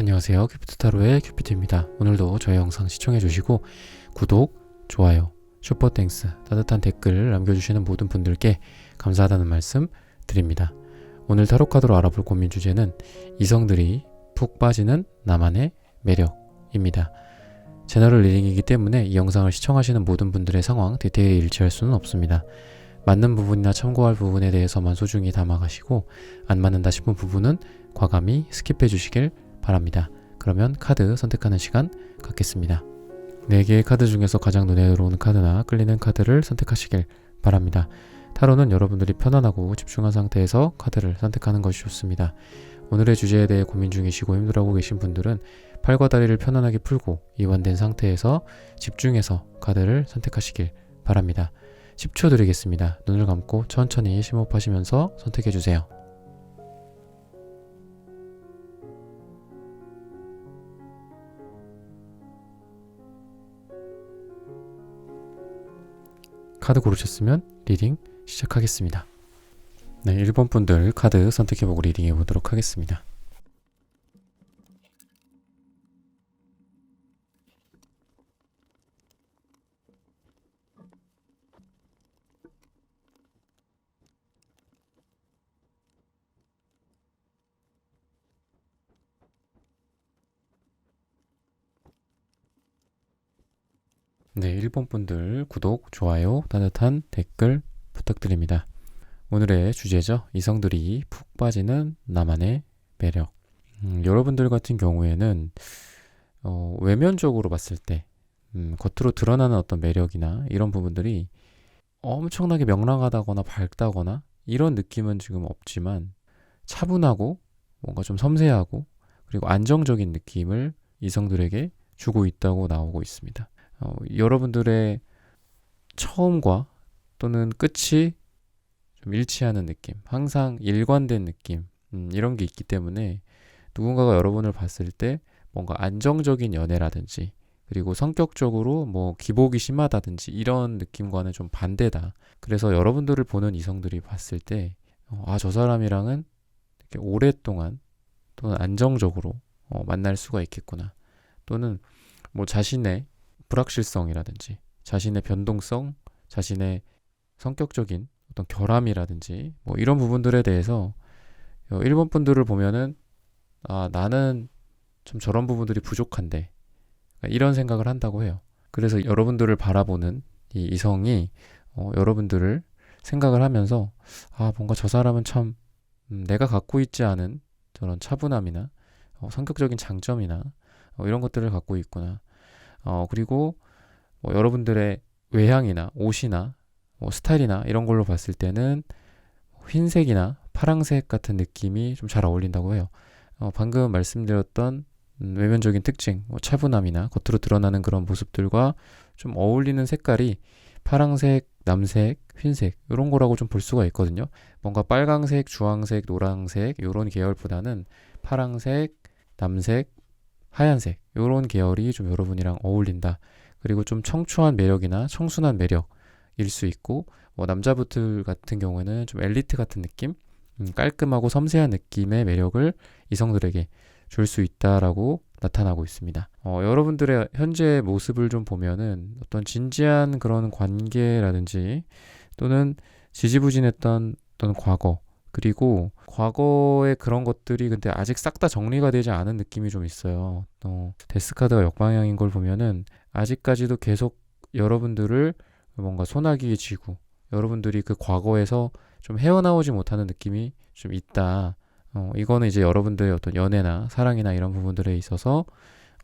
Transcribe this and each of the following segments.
안녕하세요. 큐피트타로의 큐피트입니다. 오늘도 저희 영상 시청해주시고 구독, 좋아요, 슈퍼땡스, 따뜻한 댓글 남겨주시는 모든 분들께 감사하다는 말씀 드립니다. 오늘 타로카드로 알아볼 고민 주제는 이성들이 푹 빠지는 나만의 매력입니다. 제너럴 리딩이기 때문에 이 영상을 시청하시는 모든 분들의 상황 디테일이 일치할 수는 없습니다. 맞는 부분이나 참고할 부분에 대해서만 소중히 담아가시고 안 맞는다 싶은 부분은 과감히 스킵해 주시길 바랍니다. 그러면 카드 선택하는 시간 갖겠습니다. 4개의 카드 중에서 가장 눈에 들어오는 카드나 끌리는 카드를 선택하시길 바랍니다. 타로는 여러분들이 편안하고 집중한 상태에서 카드를 선택하는 것이 좋습니다. 오늘의 주제에 대해 고민 중이시고 힘들어하고 계신 분들은 팔과 다리를 편안하게 풀고 이완된 상태에서 집중해서 카드를 선택하시길 바랍니다. 10초 드리겠습니다. 눈을 감고 천천히 심호흡하시면서 선택해주세요. 카드 고르셨으면 리딩 시작하겠습니다. 네, 1번 분들 카드 선택해보고 리딩 해보도록 하겠습니다. 네, 1번 분들 구독, 좋아요, 따뜻한 댓글 부탁드립니다. 오늘의 주제죠. 이성들이 푹 빠지는 나만의 매력. 여러분들 같은 경우에는 외면적으로 봤을 때 겉으로 드러나는 어떤 매력이나 이런 부분들이 엄청나게 명랑하다거나 밝다거나 이런 느낌은 지금 없지만 차분하고 뭔가 좀 섬세하고 그리고 안정적인 느낌을 이성들에게 주고 있다고 나오고 있습니다. 여러분들의 처음과 또는 끝이 좀 일치하는 느낌, 항상 일관된 느낌, 이런 게 있기 때문에 누군가가 여러분을 봤을 때 뭔가 안정적인 연애라든지 그리고 성격적으로 뭐 기복이 심하다든지 이런 느낌과는 좀 반대다. 그래서 여러분들을 보는 이성들이 봤을 때 저 사람이랑은 이렇게 오랫동안 또는 안정적으로 만날 수가 있겠구나. 또는 뭐 자신의 불확실성이라든지 자신의 변동성, 자신의 성격적인 어떤 결함이라든지 뭐 이런 부분들에 대해서 1번 분들을 보면은 나는 좀 저런 부분들이 부족한데 이런 생각을 한다고 해요. 그래서 여러분들을 바라보는 이 이성이 여러분들을 생각을 하면서 뭔가 저 사람은 참 내가 갖고 있지 않은 저런 차분함이나 성격적인 장점이나 이런 것들을 갖고 있구나. 그리고 뭐 여러분들의 외향이나 옷이나 뭐 스타일이나 이런 걸로 봤을 때는 흰색이나 파랑색 같은 느낌이 좀 잘 어울린다고 해요. 방금 말씀드렸던 외면적인 특징, 뭐 차분함이나 겉으로 드러나는 그런 모습들과 좀 어울리는 색깔이 파랑색, 남색, 흰색 이런 거라고 좀 볼 수가 있거든요. 뭔가 빨강색, 주황색, 노란색 이런 계열보다는 파랑색, 남색, 하얀색 이런 계열이 좀 여러분이랑 어울린다. 그리고 좀 청초한 매력이나 청순한 매력일 수 있고 뭐 남자분들 같은 경우에는 좀 엘리트 같은 느낌, 깔끔하고 섬세한 느낌의 매력을 이성들에게 줄 수 있다라고 나타나고 있습니다. 여러분들의 현재 모습을 좀 보면은 어떤 진지한 그런 관계라든지 또는 지지부진했던 어떤 과거 그리고 과거의 그런 것들이 근데 아직 싹 다 정리가 되지 않은 느낌이 좀 있어요. 데스카드가 역방향인 걸 보면은 아직까지도 계속 여러분들을 뭔가 소나기에 쥐고 여러분들이 그 과거에서 좀 헤어나오지 못하는 느낌이 좀 있다. 이거는 이제 여러분들의 어떤 연애나 사랑이나 이런 부분들에 있어서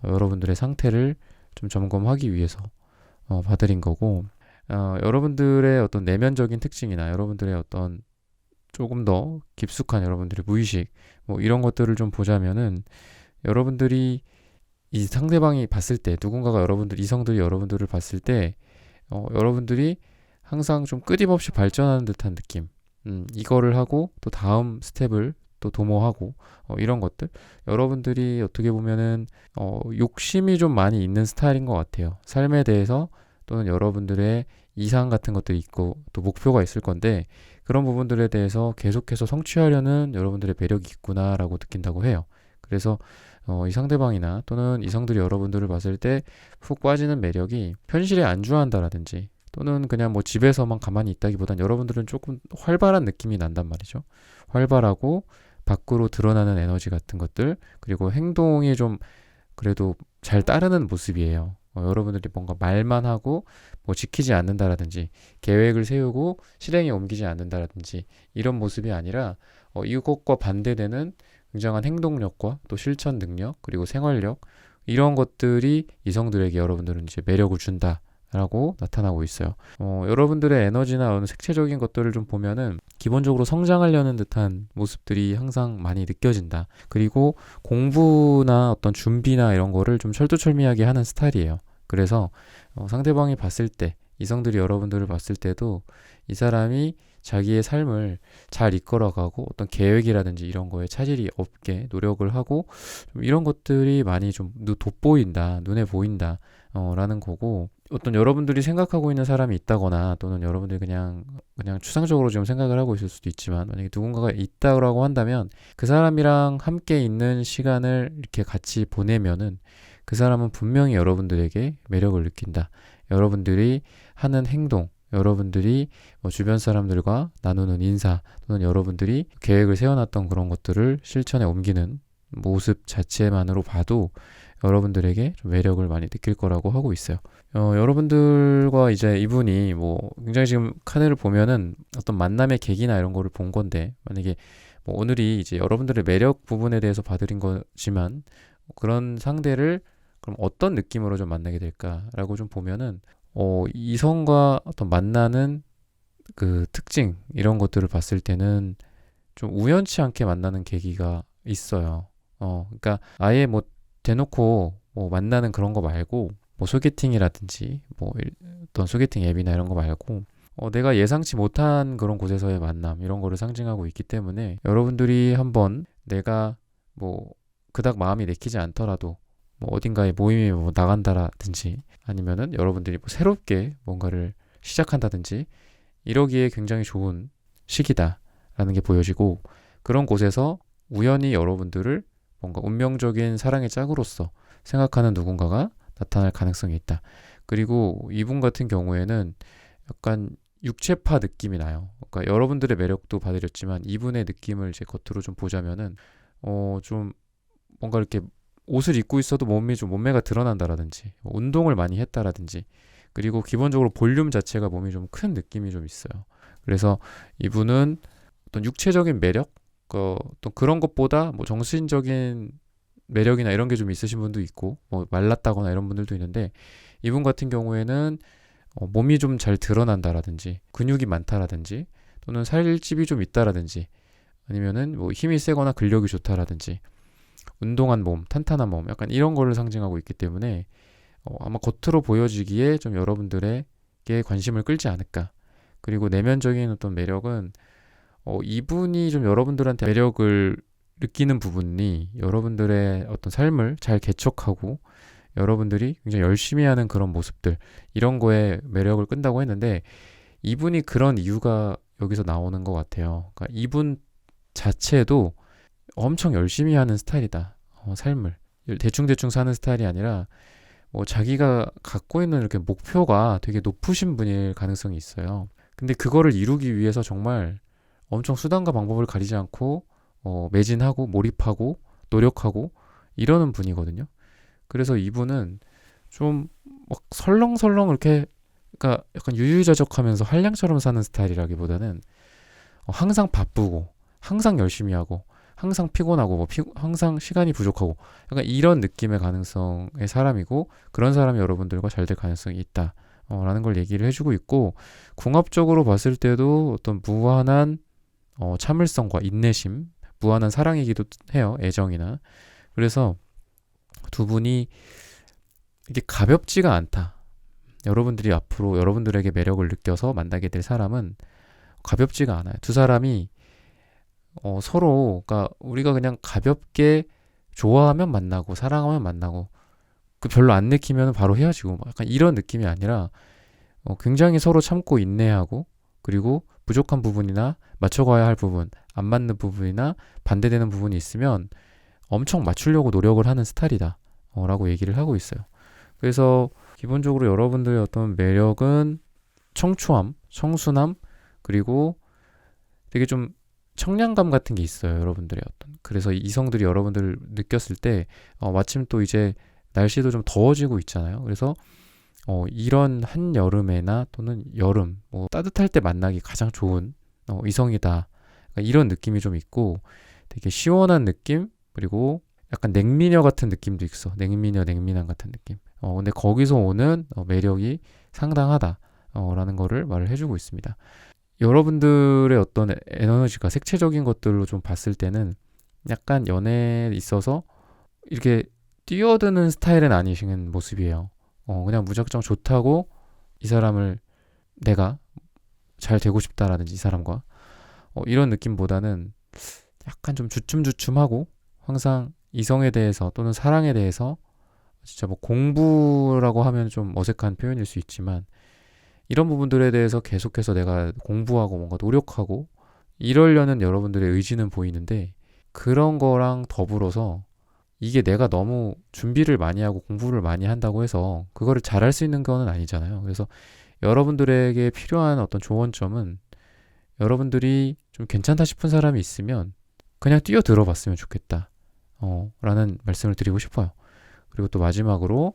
여러분들의 상태를 좀 점검하기 위해서 봐드린 거고 여러분들의 어떤 내면적인 특징이나 여러분들의 어떤 조금 더 깊숙한 여러분들의 무의식 뭐 이런 것들을 좀 보자면은 여러분들이 이 상대방이 봤을 때 누군가가 이성들이 여러분들을 봤을 때 여러분들이 항상 좀 끊임없이 발전하는 듯한 느낌 이거를 하고 또 다음 스텝을 또 도모하고 이런 것들 여러분들이 어떻게 보면은 욕심이 좀 많이 있는 스타일인 것 같아요. 삶에 대해서 또는 여러분들의 이상 같은 것들이 있고 또 목표가 있을 건데 그런 부분들에 대해서 계속해서 성취하려는 여러분들의 매력이 있구나라고 느낀다고 해요. 그래서 이 상대방이나 또는 이성들이 여러분들을 봤을 때 푹 빠지는 매력이 현실에 안주한다라든지 또는 그냥 뭐 집에서만 가만히 있다기보단 여러분들은 조금 활발한 느낌이 난단 말이죠. 활발하고 밖으로 드러나는 에너지 같은 것들, 그리고 행동이 좀 그래도 잘 따르는 모습이에요. 여러분들이 뭔가 말만 하고 뭐 지키지 않는다라든지 계획을 세우고 실행에 옮기지 않는다라든지 이런 모습이 아니라 이것과 반대되는 굉장한 행동력과 또 실천 능력 그리고 생활력, 이런 것들이 이성들에게 여러분들은 이제 매력을 준다라고 나타나고 있어요. 여러분들의 에너지나 어느 색채적인 것들을 좀 보면은 기본적으로 성장하려는 듯한 모습들이 항상 많이 느껴진다. 그리고 공부나 어떤 준비나 이런 거를 좀 철두철미하게 하는 스타일이에요. 그래서 상대방이 봤을 때, 이성들이 여러분들을 봤을 때도 이 사람이 자기의 삶을 잘 이끌어가고 어떤 계획이라든지 이런 거에 차질이 없게 노력을 하고 좀 이런 것들이 많이 좀 돋보인다, 눈에 보인다 라는 거고, 어떤 여러분들이 생각하고 있는 사람이 있다거나 또는 여러분들이 그냥 추상적으로 지금 생각을 하고 있을 수도 있지만, 만약에 누군가가 있다고 한다면 그 사람이랑 함께 있는 시간을 이렇게 같이 보내면은 그 사람은 분명히 여러분들에게 매력을 느낀다. 여러분들이 하는 행동, 여러분들이 뭐 주변 사람들과 나누는 인사, 또는 여러분들이 계획을 세워놨던 그런 것들을 실천에 옮기는 모습 자체만으로 봐도 여러분들에게 좀 매력을 많이 느낄 거라고 하고 있어요. 여러분들과 이제 이분이 뭐 굉장히 지금 카드를 보면은 어떤 만남의 계기나 이런 거를 본 건데, 만약에 뭐 오늘이 이제 여러분들의 매력 부분에 대해서 봐드린 거지만, 그런 상대를 그럼 어떤 느낌으로 좀 만나게 될까라고 좀 보면은 이성과 어떤 만나는 그 특징 이런 것들을 봤을 때는 좀 우연치 않게 만나는 계기가 있어요. 그러니까 아예 뭐 대놓고 뭐 만나는 그런 거 말고, 뭐 소개팅이라든지 뭐 어떤 소개팅 앱이나 이런 거 말고 내가 예상치 못한 그런 곳에서의 만남, 이런 거를 상징하고 있기 때문에 여러분들이 한번 내가 뭐 그닥 마음이 내키지 않더라도 뭐 어딘가에 모임에 뭐 나간다라든지 아니면은 여러분들이 뭐 새롭게 뭔가를 시작한다든지 이러기에 굉장히 좋은 시기다라는 게 보여지고, 그런 곳에서 우연히 여러분들을 뭔가 운명적인 사랑의 짝으로서 생각하는 누군가가 나타날 가능성이 있다. 그리고 이분 같은 경우에는 약간 육체파 느낌이 나요. 그러니까 여러분들의 매력도 봐드렸지만 이분의 느낌을 이제 겉으로 좀 보자면은 좀 뭔가 이렇게 옷을 입고 있어도 몸매가 드러난다라든지 운동을 많이 했다라든지, 그리고 기본적으로 볼륨 자체가 몸이 좀 큰 느낌이 좀 있어요. 그래서 이분은 어떤 육체적인 매력, 또 그런 것보다 뭐 정신적인 매력이나 이런 게 좀 있으신 분도 있고, 뭐 말랐다거나 이런 분들도 있는데, 이분 같은 경우에는 몸이 좀 잘 드러난다라든지 근육이 많다라든지 또는 살집이 좀 있다라든지 아니면은 뭐 힘이 세거나 근력이 좋다라든지 운동한 몸, 탄탄한 몸, 약간 이런 거를 상징하고 있기 때문에 아마 겉으로 보여지기에 좀 여러분들에게 관심을 끌지 않을까. 그리고 내면적인 어떤 매력은 이분이 좀 여러분들한테 매력을 느끼는 부분이 여러분들의 어떤 삶을 잘 개척하고 여러분들이 굉장히 열심히 하는 그런 모습들, 이런 거에 매력을 끈다고 했는데, 이분이 그런 이유가 여기서 나오는 것 같아요. 그러니까 이분 자체도 엄청 열심히 하는 스타일이다. 삶을 대충대충 사는 스타일이 아니라 자기가 갖고 있는 이렇게 목표가 되게 높으신 분일 가능성이 있어요. 근데 그거를 이루기 위해서 정말 엄청 수단과 방법을 가리지 않고 매진하고 몰입하고 노력하고 이러는 분이거든요. 그래서 이분은 좀 막 설렁설렁 이렇게, 그러니까 약간 유유자적하면서 한량처럼 사는 스타일이라기보다는 항상 바쁘고 항상 열심히 하고 항상 피곤하고 항상 시간이 부족하고 약간 이런 느낌의 가능성의 사람이고, 그런 사람이 여러분들과 잘 될 가능성이 있다 라는 걸 얘기를 해주고 있고, 궁합적으로 봤을 때도 어떤 무한한 참을성과 인내심, 무한한 사랑이기도 해요. 애정이나. 그래서 두 분이 이게 가볍지가 않다. 여러분들이 앞으로 여러분들에게 매력을 느껴서 만나게 될 사람은 가볍지가 않아요. 두 사람이 서로, 그러니까 우리가 그냥 가볍게 좋아하면 만나고 사랑하면 만나고 그 별로 안 내키면 바로 헤어지고 약간 이런 느낌이 아니라 굉장히 서로 참고 인내하고, 그리고 부족한 부분이나 맞춰가야 할 부분, 안 맞는 부분이나 반대되는 부분이 있으면 엄청 맞추려고 노력을 하는 스타일이다 라고 얘기를 하고 있어요. 그래서 기본적으로 여러분들의 어떤 매력은 청초함, 청순함, 그리고 되게 좀 청량감 같은 게 있어요, 여러분들의 어떤. 그래서 이성들이 여러분들을 느꼈을 때 마침 또 이제 날씨도 좀 더워지고 있잖아요. 그래서 이런 한여름에나 또는 여름 뭐 따뜻할 때 만나기 가장 좋은 이성이다. 그러니까 이런 느낌이 좀 있고 되게 시원한 느낌, 그리고 약간 냉미녀 같은 느낌도 있어. 냉미녀, 냉미남 같은 느낌. 근데 거기서 오는 매력이 상당하다 라는 거를 말을 해주고 있습니다. 여러분들의 어떤 에너지가 색채적인 것들로 좀 봤을 때는 약간 연애에 있어서 이렇게 뛰어드는 스타일은 아니신 모습이에요. 그냥 무작정 좋다고 이 사람을 내가 잘 되고 싶다라든지 이 사람과 이런 느낌보다는 약간 좀 주춤주춤하고 항상 이성에 대해서 또는 사랑에 대해서 진짜 뭐 공부라고 하면 좀 어색한 표현일 수 있지만 이런 부분들에 대해서 계속해서 내가 공부하고 뭔가 노력하고 이러려는 여러분들의 의지는 보이는데 그런 거랑 더불어서 이게 내가 너무 준비를 많이 하고 공부를 많이 한다고 해서 그거를 잘할 수 있는 거는 아니잖아요. 그래서 여러분들에게 필요한 어떤 조언점은 여러분들이 좀 괜찮다 싶은 사람이 있으면 그냥 뛰어들어 봤으면 좋겠다. 라는 말씀을 드리고 싶어요. 그리고 또 마지막으로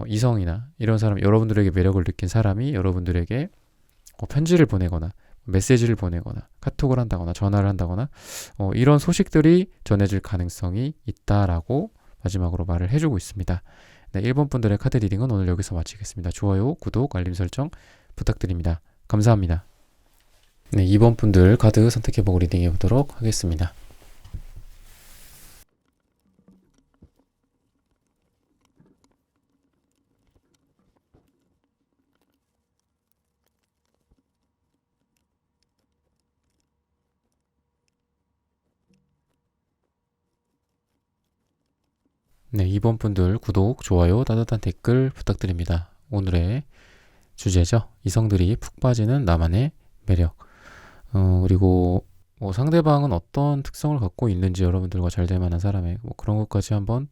이성이나 이런 사람, 여러분들에게 매력을 느낀 사람이 여러분들에게 편지를 보내거나 메시지를 보내거나 카톡을 한다거나 전화를 한다거나 이런 소식들이 전해질 가능성이 있다라고 마지막으로 말을 해주고 있습니다. 네, 1번 분들의 카드 리딩은 오늘 여기서 마치겠습니다. 좋아요, 구독, 알림 설정 부탁드립니다. 감사합니다. 네, 2번 분들 카드 선택해보고 리딩해 보도록 하겠습니다. 네, 2번 분들 구독, 좋아요, 따뜻한 댓글 부탁드립니다. 오늘의 주제죠. 이성들이 푹 빠지는 나만의 매력. 그리고 뭐 상대방은 어떤 특성을 갖고 있는지 여러분들과 잘 될 만한 사람의 뭐 그런 것까지 한번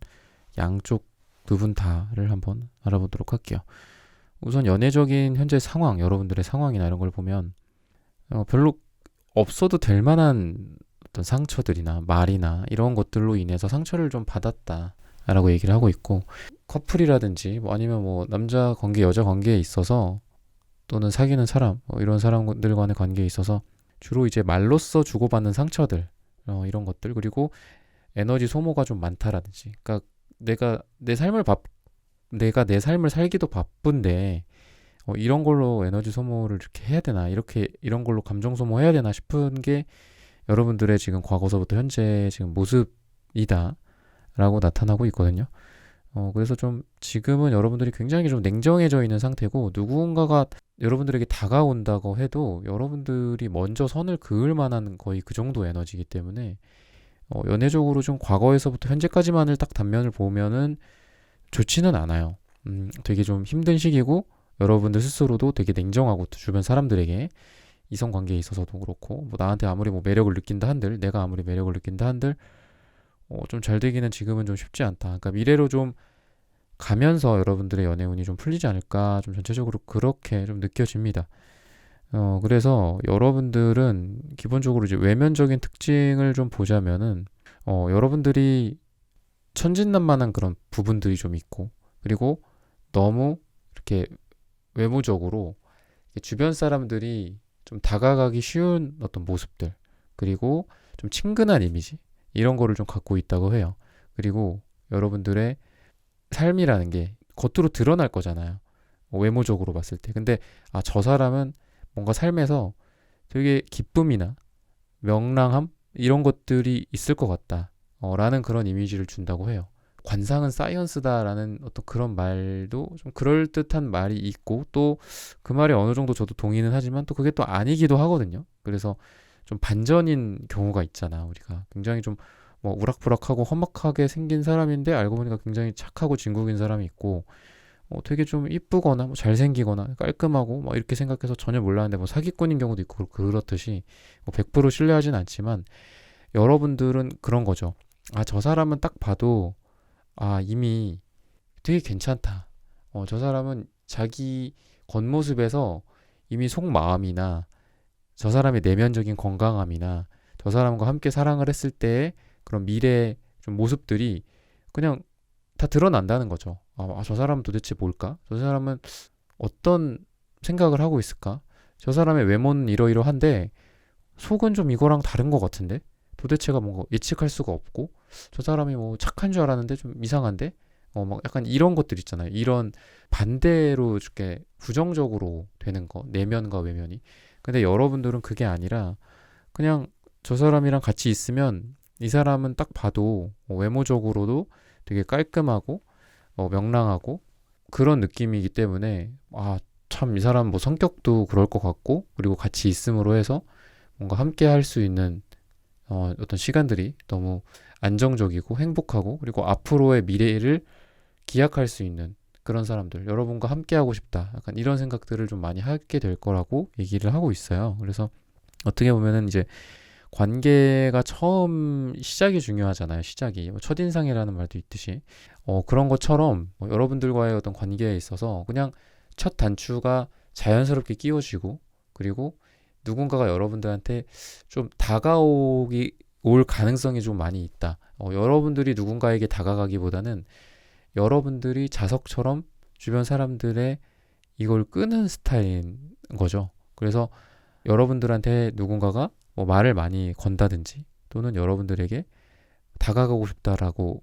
양쪽 두 분 다를 한번 알아보도록 할게요. 우선 연애적인 현재 상황, 여러분들의 상황이나 이런 걸 보면 별로 없어도 될 만한 어떤 상처들이나 말이나 이런 것들로 인해서 상처를 좀 받았다 라고 얘기를 하고 있고, 커플이라든지 뭐 아니면 뭐 남자 관계, 여자 관계에 있어서 또는 사귀는 사람, 이런 사람들 간의 관계에 있어서 주로 이제 말로써 주고받는 상처들, 이런 것들, 그리고 에너지 소모가 좀 많다라든지, 그러니까 내가 내 삶을 살기도 바쁜데 이런 걸로 에너지 소모를 이렇게 해야 되나, 이런 걸로 감정 소모해야 되나 싶은 게 여러분들의 지금 과거서부터 현재 지금 모습이다 라고 나타나고 있거든요. 그래서 좀 지금은 여러분들이 굉장히 좀 냉정해져 있는 상태고, 누군가가 여러분들에게 다가온다고 해도 여러분들이 먼저 선을 그을 만한 거의 그 정도 에너지이기 때문에 연애적으로 좀 과거에서부터 현재까지만을 딱 단면을 보면은 좋지는 않아요. 되게 좀 힘든 시기고, 여러분들 스스로도 되게 냉정하고 주변 사람들에게 이성관계에 있어서도 그렇고, 뭐 나한테 아무리 뭐 매력을 느낀다 한들, 내가 아무리 매력을 느낀다 한들 좀 잘 되기는 지금은 좀 쉽지 않다. 그러니까 미래로 좀 가면서 여러분들의 연애운이 좀 풀리지 않을까, 좀 전체적으로 그렇게 좀 느껴집니다. 그래서 여러분들은 기본적으로 이제 외면적인 특징을 좀 보자면은 여러분들이 천진난만한 그런 부분들이 좀 있고, 그리고 너무 이렇게 외모적으로 주변 사람들이 좀 다가가기 쉬운 어떤 모습들, 그리고 좀 친근한 이미지, 이런 거를 좀 갖고 있다고 해요. 그리고 여러분들의 삶이라는 게 겉으로 드러날 거잖아요. 외모적으로 봤을 때. 근데 저 사람은 뭔가 삶에서 되게 기쁨이나 명랑함 이런 것들이 있을 것 같다. 라는 그런 이미지를 준다고 해요. 관상은 사이언스다라는 어떤 그런 말도 좀 그럴듯한 말이 있고, 또 그 말에 어느 정도 저도 동의는 하지만 또 그게 또 아니기도 하거든요. 그래서 좀 반전인 경우가 있잖아. 우리가 굉장히 좀 뭐 우락부락하고 험악하게 생긴 사람인데 알고 보니까 굉장히 착하고 진국인 사람이 있고, 되게 좀 이쁘거나 뭐 잘생기거나 깔끔하고 뭐 이렇게 생각해서 전혀 몰랐는데 뭐 사기꾼인 경우도 있고, 그렇듯이 뭐 100% 신뢰하진 않지만 여러분들은 그런 거죠. 저 사람은 딱 봐도 이미 되게 괜찮다. 저 사람은 자기 겉모습에서 이미 속마음이나 저 사람의 내면적인 건강함이나 저 사람과 함께 사랑을 했을 때의 그런 미래 좀 모습들이 그냥 다 드러난다는 거죠. 저 사람은 도대체 뭘까? 저 사람은 어떤 생각을 하고 있을까? 저 사람의 외모는 이러이러한데 속은 좀 이거랑 다른 것 같은데? 도대체가 뭔가 예측할 수가 없고 저 사람이 뭐 착한 줄 알았는데 좀 이상한데? 막 약간 이런 것들 있잖아요. 이런 반대로 이렇게 부정적으로 되는 거, 내면과 외면이. 근데 여러분들은 그게 아니라 그냥 저 사람이랑 같이 있으면 이 사람은 딱 봐도 외모적으로도 되게 깔끔하고 명랑하고 그런 느낌이기 때문에 참 이 사람 뭐 성격도 그럴 것 같고 그리고 같이 있음으로 해서 뭔가 함께 할 수 있는 어떤 시간들이 너무 안정적이고 행복하고 그리고 앞으로의 미래를 기약할 수 있는 그런 사람들, 여러분과 함께 하고 싶다. 약간 이런 생각들을 좀 많이 하게 될 거라고 얘기를 하고 있어요. 그래서 어떻게 보면은 이제 관계가 처음 시작이 중요하잖아요. 시작이 뭐 첫인상이라는 말도 있듯이 그런 것처럼 여러분들과의 어떤 관계에 있어서 그냥 첫 단추가 자연스럽게 끼워지고 그리고 누군가가 여러분들한테 좀 다가오기 올 가능성이 좀 많이 있다. 여러분들이 누군가에게 다가가기보다는 여러분들이 자석처럼 주변 사람들의 이걸 끄는 스타일인 거죠. 그래서 여러분들한테 누군가가 뭐 말을 많이 건다든지 또는 여러분들에게 다가가고 싶다라고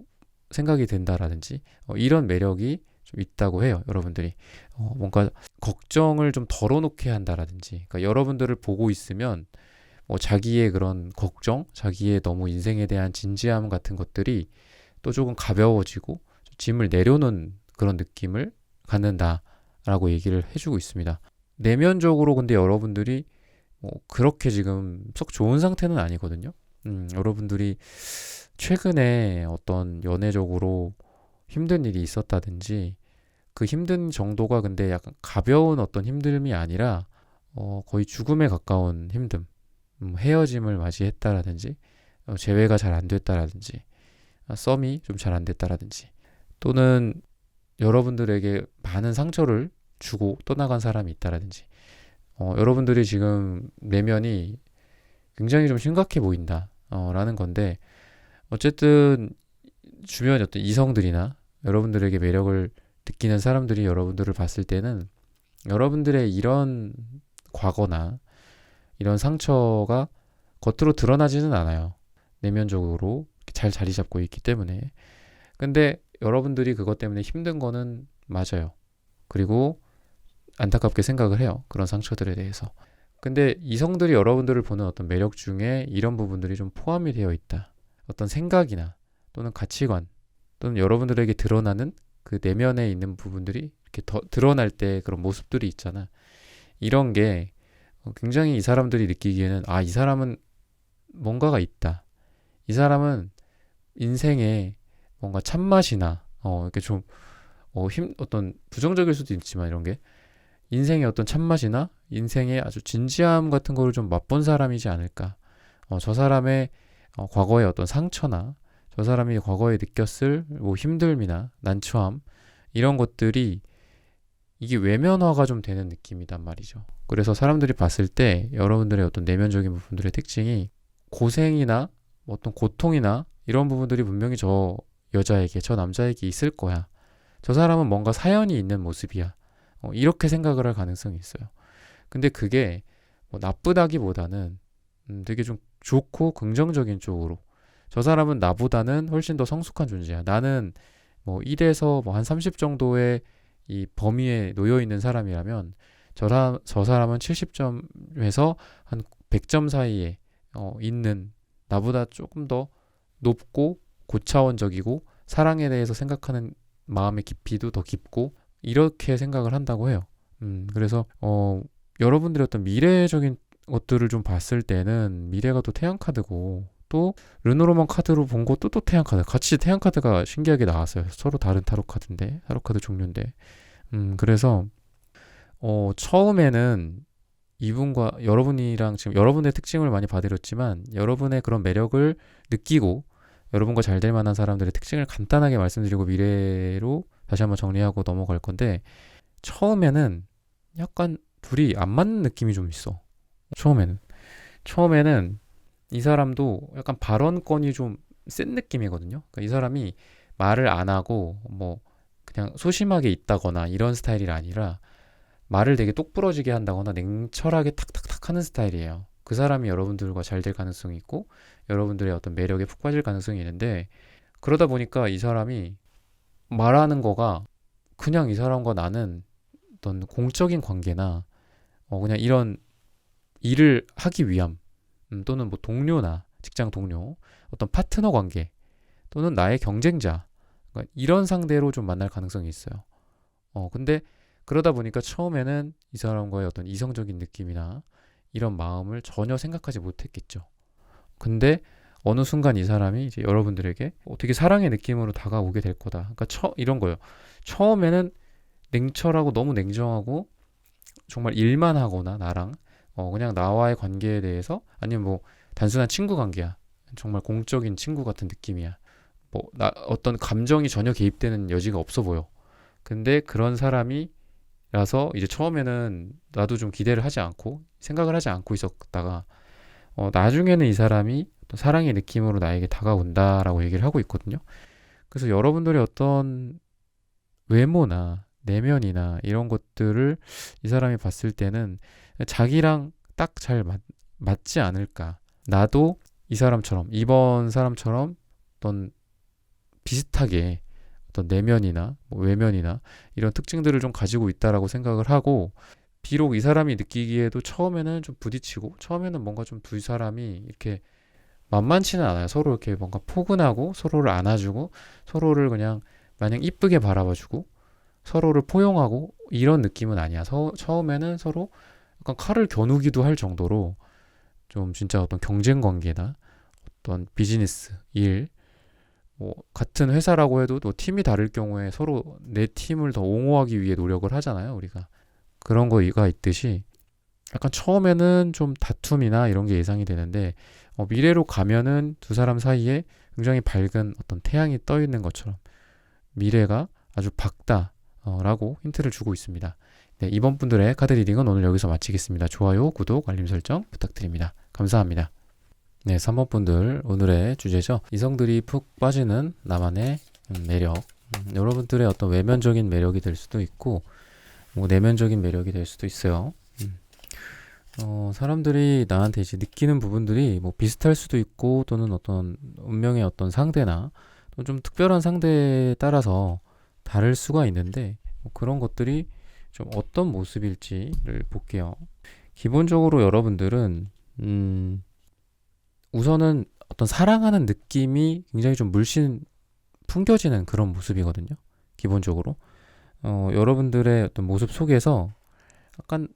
생각이 든다라든지 이런 매력이 좀 있다고 해요. 여러분들이 뭔가 걱정을 좀 덜어놓게 한다라든지 그러니까 여러분들을 보고 있으면 자기의 그런 걱정, 자기의 너무 인생에 대한 진지함 같은 것들이 또 조금 가벼워지고 짐을 내려놓는 그런 느낌을 갖는다라고 얘기를 해주고 있습니다. 내면적으로 근데 여러분들이 그렇게 지금 썩 좋은 상태는 아니거든요. 여러분들이 최근에 어떤 연애적으로 힘든 일이 있었다든지 그 힘든 정도가 근데 약간 가벼운 어떤 힘듦이 아니라 거의 죽음에 가까운 힘듦, 헤어짐을 맞이했다라든지 재회가 잘 안 됐다라든지 썸이 좀 잘 안 됐다라든지 또는 여러분들에게 많은 상처를 주고 떠나간 사람이 있다라든지 여러분들이 지금 내면이 굉장히 좀 심각해 보인다 라는 건데 어쨌든 주변 어떤 이성들이나 여러분들에게 매력을 느끼는 사람들이 여러분들을 봤을 때는 여러분들의 이런 과거나 이런 상처가 겉으로 드러나지는 않아요. 내면적으로 잘 자리 잡고 있기 때문에. 근데 여러분들이 그것 때문에 힘든 거는 맞아요. 그리고 안타깝게 생각을 해요. 그런 상처들에 대해서. 근데 이성들이 여러분들을 보는 어떤 매력 중에 이런 부분들이 좀 포함이 되어 있다. 어떤 생각이나 또는 가치관 또는 여러분들에게 드러나는 그 내면에 있는 부분들이 이렇게 더 드러날 때 그런 모습들이 있잖아. 이런 게 굉장히 이 사람들이 느끼기에는 이 사람은 뭔가가 있다. 이 사람은 인생에 뭔가 참맛이나 이렇게 좀 어떤 부정적일 수도 있지만 이런 게 인생의 어떤 참맛이나 인생의 아주 진지함 같은 거를 좀 맛본 사람이지 않을까. 저 사람의 과거의 어떤 상처나 저 사람이 과거에 느꼈을 뭐 힘듦이나 난처함 이런 것들이 이게 외면화가 좀 되는 느낌이단 말이죠. 그래서 사람들이 봤을 때 여러분들의 어떤 내면적인 부분들의 특징이 고생이나 어떤 고통이나 이런 부분들이 분명히 저 여자에게, 저 남자에게 있을 거야. 저 사람은 뭔가 사연이 있는 모습이야. 이렇게 생각을 할 가능성이 있어요. 근데 그게 뭐 나쁘다기보다는 되게 좀 좋고 긍정적인 쪽으로 저 사람은 나보다는 훨씬 더 성숙한 존재야. 나는 뭐 1에서 뭐 한 30 정도의 이 범위에 놓여 있는 사람이라면 저 사람은 70점에서 한 100점 사이에 있는 나보다 조금 더 높고 고차원적이고 사랑에 대해서 생각하는 마음의 깊이도 더 깊고 이렇게 생각을 한다고 해요. 그래서 여러분들의 어떤 미래적인 것들을 좀 봤을 때는 미래가 또 태양 카드고 또 르노로만 카드로 본 것도 또 태양 카드 같이 태양 카드가 신기하게 나왔어요. 서로 다른 타로 카드인데 타로 카드 종류인데 그래서 처음에는 이분과 여러분이랑 지금 여러분의 특징을 많이 봐드렸지만 여러분의 그런 매력을 느끼고 여러분과 잘 될 만한 사람들의 특징을 간단하게 말씀드리고 미래로 다시 한번 정리하고 넘어갈 건데, 처음에는 약간 둘이 안 맞는 느낌이 좀 있어. 처음에는 이 사람도 약간 발언권이 좀 센 느낌이거든요. 그러니까 이 사람이 말을 안 하고 뭐 그냥 소심하게 있다거나 이런 스타일이 아니라 말을 되게 똑부러지게 한다거나 냉철하게 탁탁탁 하는 스타일이에요. 그 사람이 여러분들과 잘 될 가능성이 있고 여러분들의 어떤 매력에 푹 빠질 가능성이 있는데, 그러다 보니까 이 사람이 말하는 거가 그냥 이 사람과 나는 어떤 공적인 관계나 그냥 이런 일을 하기 위함, 또는 뭐 동료나 직장 동료, 어떤 파트너 관계 또는 나의 경쟁자, 그러니까 이런 상대로 좀 만날 가능성이 있어요. 근데 그러다 보니까 처음에는 이 사람과의 어떤 이성적인 느낌이나 이런 마음을 전혀 생각하지 못했겠죠. 근데 어느 순간 이 사람이 이제 여러분들에게 되게 사랑의 느낌으로 다가오게 될 거다. 그러니까 이런 거예요. 처음에는 냉철하고 너무 냉정하고 정말 일만 하거나 나랑 그냥 나와의 관계에 대해서, 아니면 뭐 단순한 친구 관계야. 정말 공적인 친구 같은 느낌이야. 뭐 어떤 감정이 전혀 개입되는 여지가 없어 보여. 근데 그런 사람이라서 이제 처음에는 나도 좀 기대를 하지 않고 생각을 하지 않고 있었다가 나중에는 이 사람이 또 사랑의 느낌으로 나에게 다가온다라고 얘기를 하고 있거든요. 그래서 여러분들의 어떤 외모나 내면이나 이런 것들을 이 사람이 봤을 때는 자기랑 딱 잘 맞지 않을까. 나도 이 사람처럼, 이번 사람처럼 어떤 비슷하게 어떤 내면이나 뭐 외면이나 이런 특징들을 좀 가지고 있다라고 생각을 하고, 비록 이 사람이 느끼기에도 처음에는 좀 부딪히고 처음에는 뭔가 좀 두 사람이 이렇게 만만치는 않아요. 서로 이렇게 뭔가 포근하고 서로를 안아주고 서로를 그냥 마냥 이쁘게 바라봐주고 서로를 포용하고 이런 느낌은 아니야. 처음에는 서로 약간 칼을 겨누기도 할 정도로 좀 진짜 어떤 경쟁 관계나 어떤 비즈니스, 일, 뭐 같은 회사라고 해도 또 팀이 다를 경우에 서로 내 팀을 더 옹호하기 위해 노력을 하잖아요, 우리가. 그런 거가 있듯이 약간 처음에는 좀 다툼이나 이런 게 예상이 되는데, 미래로 가면은 두 사람 사이에 굉장히 밝은 어떤 태양이 떠 있는 것처럼 미래가 아주 밝다라고 힌트를 주고 있습니다. 네, 이번 분들의 카드 리딩은 오늘 여기서 마치겠습니다. 좋아요, 구독, 알림 설정 부탁드립니다. 감사합니다. 네, 3번 분들 오늘의 주제죠. 이성들이 푹 빠지는 나만의 매력. 여러분들의 어떤 외면적인 매력이 될 수도 있고 뭐 내면적인 매력이 될 수도 있어요. 사람들이 나한테 이제 느끼는 부분들이 뭐 비슷할 수도 있고 또는 어떤 운명의 어떤 상대나 또 좀 특별한 상대에 따라서 다를 수가 있는데, 뭐 그런 것들이 좀 어떤 모습일지를 볼게요. 기본적으로 여러분들은 우선은 어떤 사랑하는 느낌이 굉장히 좀 물씬 풍겨지는 그런 모습이거든요. 기본적으로 여러분들의 어떤 모습 속에서 약간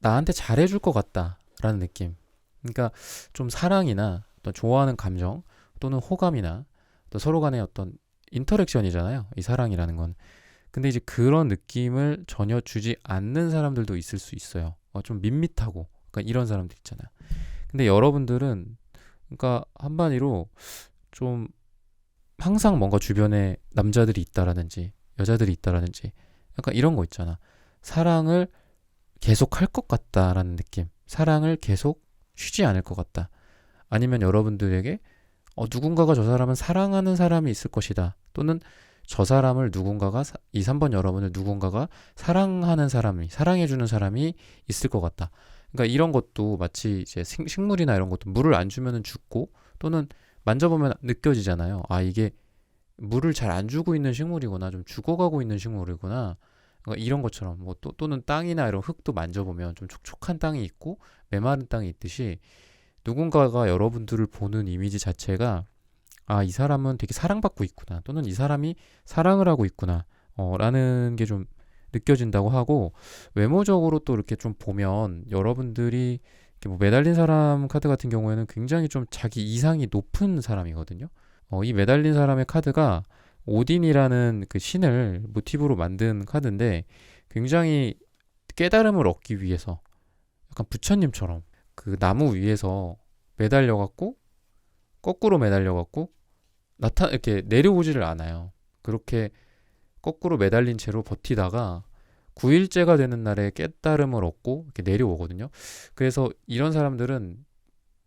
나한테 잘해줄 것 같다라는 느낌. 그러니까 좀 사랑이나 어떤 좋아하는 감정 또는 호감이나 또 서로 간의 어떤 인터랙션이잖아요, 이 사랑이라는 건. 근데 이제 그런 느낌을 전혀 주지 않는 사람들도 있을 수 있어요. 좀 밋밋하고 그러니까 이런 사람들 있잖아요. 근데 여러분들은 그러니까 한마디로 좀 항상 뭔가 주변에 남자들이 있다라든지 여자들이 있다라든지 약간 이런 거 있잖아. 사랑을 계속 할 것 같다라는 느낌. 사랑을 계속 쉬지 않을 것 같다. 아니면 여러분들에게 누군가가 저 사람은 사랑하는 사람이 있을 것이다. 또는 저 사람을 누군가가 2, 3번 여러분을 누군가가 사랑하는 사람이, 사랑해주는 사람이 있을 것 같다. 그러니까 이런 것도 마치 이제 식물이나 이런 것도 물을 안 주면은 죽고 또는 만져보면 느껴지잖아요. 아, 이게 물을 잘 안 주고 있는 식물이구나, 좀 죽어가고 있는 식물이구나. 그러니까 이런 것처럼 뭐 또는 땅이나 이런 흙도 만져보면 좀 촉촉한 땅이 있고 메마른 땅이 있듯이 누군가가 여러분들을 보는 이미지 자체가 아, 이 사람은 되게 사랑받고 있구나 또는 이 사람이 사랑을 하고 있구나 라는 게 좀 느껴진다고 하고, 외모적으로 또 이렇게 좀 보면 여러분들이 이렇게 뭐 매달린 사람 카드 같은 경우에는 굉장히 좀 자기 이상이 높은 사람이거든요. 이 매달린 사람의 카드가 오딘이라는 그 신을 모티브로 만든 카드인데, 굉장히 깨달음을 얻기 위해서 약간 부처님처럼 그 나무 위에서 매달려갖고 거꾸로 매달려갖고 이렇게 내려오지를 않아요. 그렇게 거꾸로 매달린 채로 버티다가 9일째가 되는 날에 깨달음을 얻고 이렇게 내려오거든요. 그래서 이런 사람들은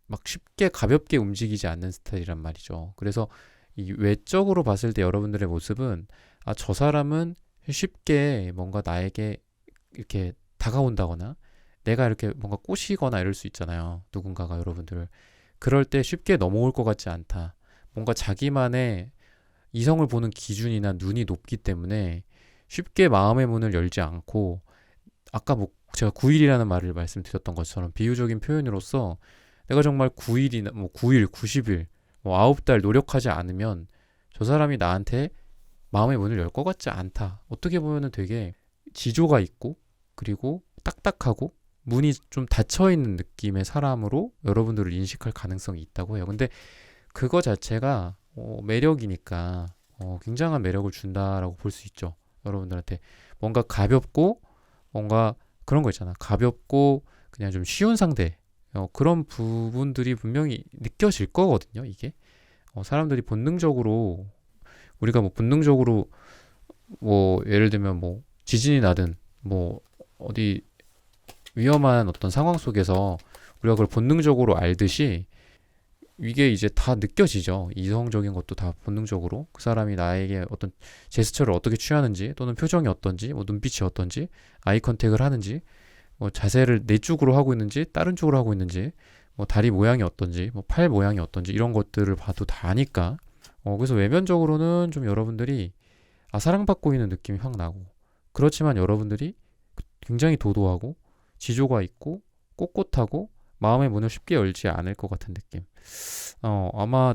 막 쉽게 가볍게 움직이지 않는 스타일이란 말이죠. 그래서 이 외적으로 봤을 때 여러분들의 모습은 저 사람은 쉽게 뭔가 나에게 이렇게 다가온다거나 내가 이렇게 뭔가 꼬시거나 이럴 수 있잖아요. 누군가가 여러분들 그럴 때 쉽게 넘어올 것 같지 않다. 뭔가 자기만의 이성을 보는 기준이나 눈이 높기 때문에 쉽게 마음의 문을 열지 않고 아까 뭐 제가 9일이라는 말을 말씀드렸던 것처럼 비유적인 표현으로서 내가 정말 9일이나 뭐 9일, 90일, 뭐 9달 노력하지 않으면 저 사람이 나한테 마음의 문을 열 것 같지 않다. 어떻게 보면은 되게 지조가 있고 그리고 딱딱하고 문이 좀 닫혀 있는 느낌의 사람으로 여러분들을 인식할 가능성이 있다고 해요. 근데 그거 자체가 매력이니까 굉장한 매력을 준다라고 볼 수 있죠. 여러분들한테 뭔가 가볍고 뭔가 그런 거 있잖아. 가볍고 그냥 좀 쉬운 상대. 그런 부분들이 분명히 느껴질 거거든요. 이게 사람들이 본능적으로 우리가 뭐 본능적으로 뭐 예를 들면 뭐 지진이 나든 뭐 어디 위험한 어떤 상황 속에서 우리가 그걸 본능적으로 알듯이 이게 이제 다 느껴지죠. 이성적인 것도 다 본능적으로 그 사람이 나에게 어떤 제스처를 어떻게 취하는지 또는 표정이 어떤지 뭐 눈빛이 어떤지 아이 컨택을 하는지 뭐 자세를 내 쪽으로 하고 있는지 다른 쪽으로 하고 있는지 뭐 다리 모양이 어떤지 뭐 팔 모양이 어떤지 이런 것들을 봐도 다 아니까 그래서 외면적으로는 좀 여러분들이 사랑받고 있는 느낌이 확 나고 그렇지만 여러분들이 굉장히 도도하고 지조가 있고 꼿꼿하고 마음의 문을 쉽게 열지 않을 것 같은 느낌. 아마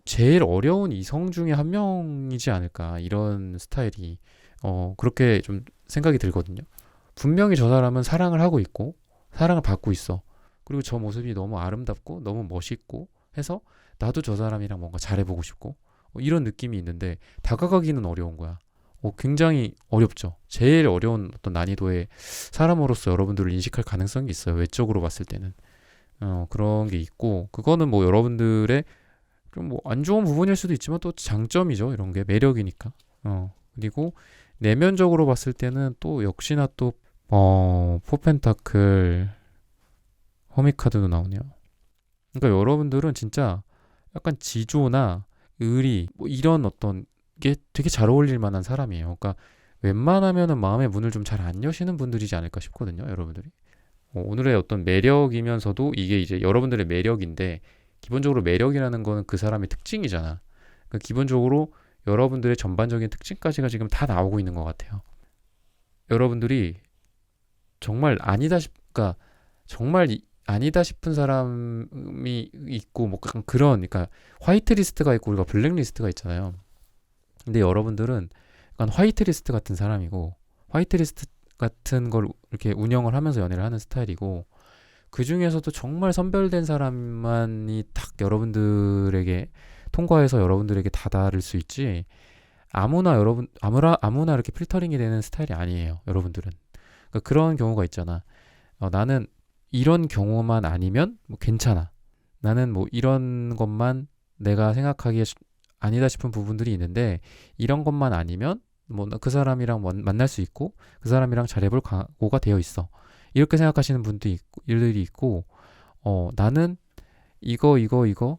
제일 어려운 이성 중에 한 명이지 않을까 이런 스타일이 그렇게 좀 생각이 들거든요. 분명히 저 사람은 사랑을 하고 있고 사랑을 받고 있어. 그리고 저 모습이 너무 아름답고 너무 멋있고 해서 나도 저 사람이랑 뭔가 잘해보고 싶고 이런 느낌이 있는데 다가가기는 어려운 거야. 굉장히 어렵죠. 제일 어려운 어떤 난이도의 사람으로서 여러분들을 인식할 가능성이 있어요. 외적으로 봤을 때는. 그런 게 있고, 그거는 뭐 여러분들의 좀 뭐 안 좋은 부분일 수도 있지만 또 장점이죠. 이런 게 매력이니까. 그리고 내면적으로 봤을 때는 또 역시나 또, 포펜타클, 허미카드도 나오네요. 그러니까 여러분들은 진짜 약간 지조나 의리, 뭐 이런 어떤 게 되게 잘 어울릴 만한 사람이에요. 그러니까 웬만하면은 마음의 문을 좀 잘 안 여시는 분들이지 않을까 싶거든요. 여러분들이. 오늘의 어떤 매력이면서도 이게 이제 여러분들의 매력인데 기본적으로 매력이라는 거는 그 사람의 특징이잖아. 그러니까 기본적으로 여러분들의 전반적인 특징까지가 지금 다 나오고 있는 것 같아요. 여러분들이 정말 그러니까 정말 아니다 싶은 사람이 있고 뭐 약간 그런 그러니까 화이트 리스트가 있고 우리가 블랙 리스트가 있잖아요. 근데 여러분들은 약간 화이트 리스트 같은 사람이고 화이트 리스트 같은 걸 이렇게 운영을 하면서 연애를 하는 스타일이고 그 중에서도 정말 선별된 사람만이 딱 여러분들에게 통과해서 여러분들에게 다다를 수 있지 아무나 이렇게 필터링이 되는 스타일이 아니에요. 여러분들은 그러니까 그런 경우가 있잖아. 나는 이런 경우만 아니면 뭐 괜찮아. 나는 뭐 이런 것만 내가 생각하기에 아니다 싶은 부분들이 있는데 이런 것만 아니면 뭐 그 사람이랑 만날 수 있고 그 사람이랑 잘해볼 각오가 되어 있어. 이렇게 생각하시는 분들이 있고, 일들이 있고 나는 이거가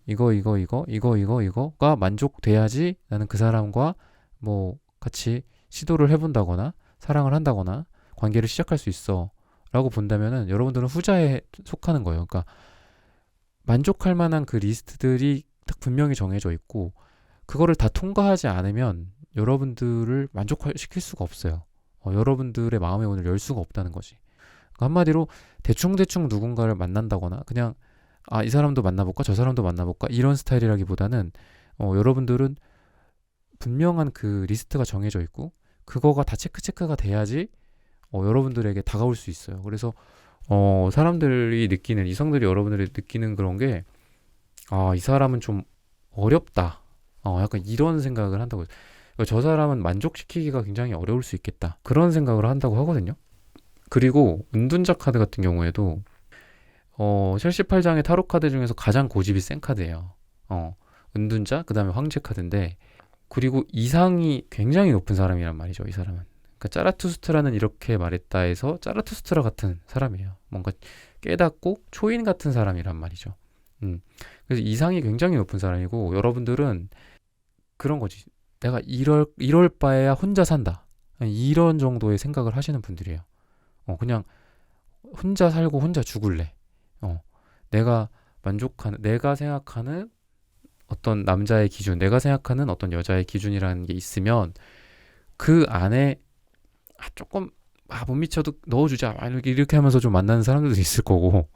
만족돼야지 나는 그 사람과 뭐 같이 시도를 해본다거나 사랑을 한다거나 관계를 시작할 수 있어 라고 본다면은 여러분들은 후자에 속하는 거예요. 그러니까 만족할 만한 그 리스트들이 딱 분명히 정해져 있고 그거를 다 통과하지 않으면 여러분들을 만족시킬 수가 없어요. 여러분들의 마음의 문을 열 수가 없다는 거지. 그러니까 한마디로 대충대충 누군가를 만난다거나 그냥 이 사람도 만나볼까 저 사람도 만나볼까 이런 스타일이라기보다는 여러분들은 분명한 그 리스트가 정해져 있고 그거가 다 체크가 돼야지 여러분들에게 다가올 수 있어요. 그래서 사람들이 느끼는 이성들이 여러분들이 느끼는 그런 게 이 사람은 좀 어렵다. 약간 이런 생각을 한다고. 저 사람은 만족시키기가 굉장히 어려울 수 있겠다. 그런 생각을 한다고 하거든요. 그리고 은둔자 카드 같은 경우에도 78장의 타로 카드 중에서 가장 고집이 센 카드예요. 은둔자, 그 다음에 황제 카드인데, 그리고 이상이 굉장히 높은 사람이란 말이죠, 이 사람은. 그러니까 짜라투스트라는 이렇게 말했다 해서 짜라투스트라 같은 사람이에요. 뭔가 깨닫고 초인 같은 사람이란 말이죠. 음. 그래서 이상이 굉장히 높은 사람이고, 여러분들은 그런 거지. 내가 이럴 바에야 혼자 산다. 이런 정도의 생각을 하시는 분들이에요. 그냥 혼자 살고 혼자 죽을래. 내가 내가 생각하는 어떤 남자의 기준, 내가 생각하는 어떤 여자의 기준이라는 게 있으면 그 안에 조금 못 미쳐도 넣어주자 이렇게 하면서 좀 만나는 사람들도 있을 거고,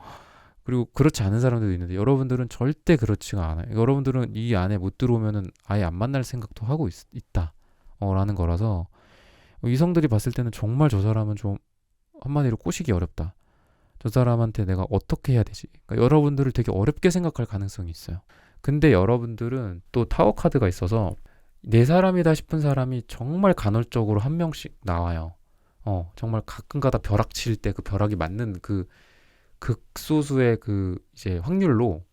그리고 그렇지 않은 사람들도 있는데, 여러분들은 절대 그렇지가 않아요. 여러분들은 이 안에 못 들어오면은 아예 안 만날 생각도 하고 있다 라는 거라서, 이성들이 봤을 때는 정말 저 사람은 좀 한마디로 꼬시기 어렵다, 저 사람한테 내가 어떻게 해야 되지. 그러니까 여러분들을 되게 어렵게 생각할 가능성이 있어요. 근데 여러분들은 또 타워 카드가 있어서 내 사람이다 싶은 사람이 정말 간헐적으로 한 명씩 나와요. 정말 가끔가다 벼락 칠 때 그 벼락이 맞는 그 극소수의 그 이제 확률로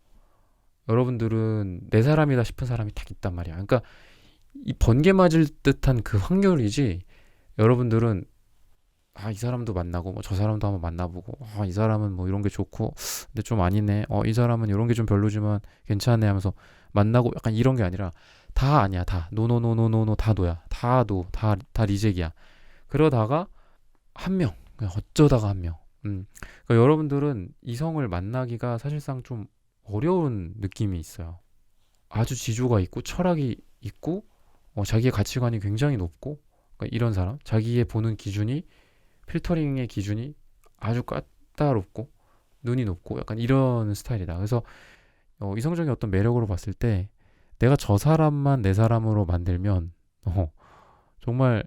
여러분들은 내 사람이다 싶은 사람이 딱 있단 말이야. 그러니까 이 번개 맞을 듯한 그 확률이지, 여러분들은 이 사람도 만나고 저 사람도 한번 만나보고, 이 사람은 뭐 이런 게 좋고 근데 좀 아니네, 이 사람은 이런 게 좀 별로지만 괜찮네 하면서 만나고, 약간 이런 게 아니라 다 아니야, 다 노노노노노노, 다 노야, 다 리젝이야. 그러다가 한 명, 그냥 어쩌다가 한 명. 그러니까 여러분들은 이성을 만나기가 사실상 좀 어려운 느낌이 있어요. 아주 지조가 있고 철학이 있고, 자기의 가치관이 굉장히 높고, 그러니까 이런 사람, 자기의 보는 기준이, 필터링의 기준이 아주 까다롭고 눈이 높고 약간 이런 스타일이다. 그래서 이성적인 어떤 매력으로 봤을 때 내가 저 사람만 내 사람으로 만들면 정말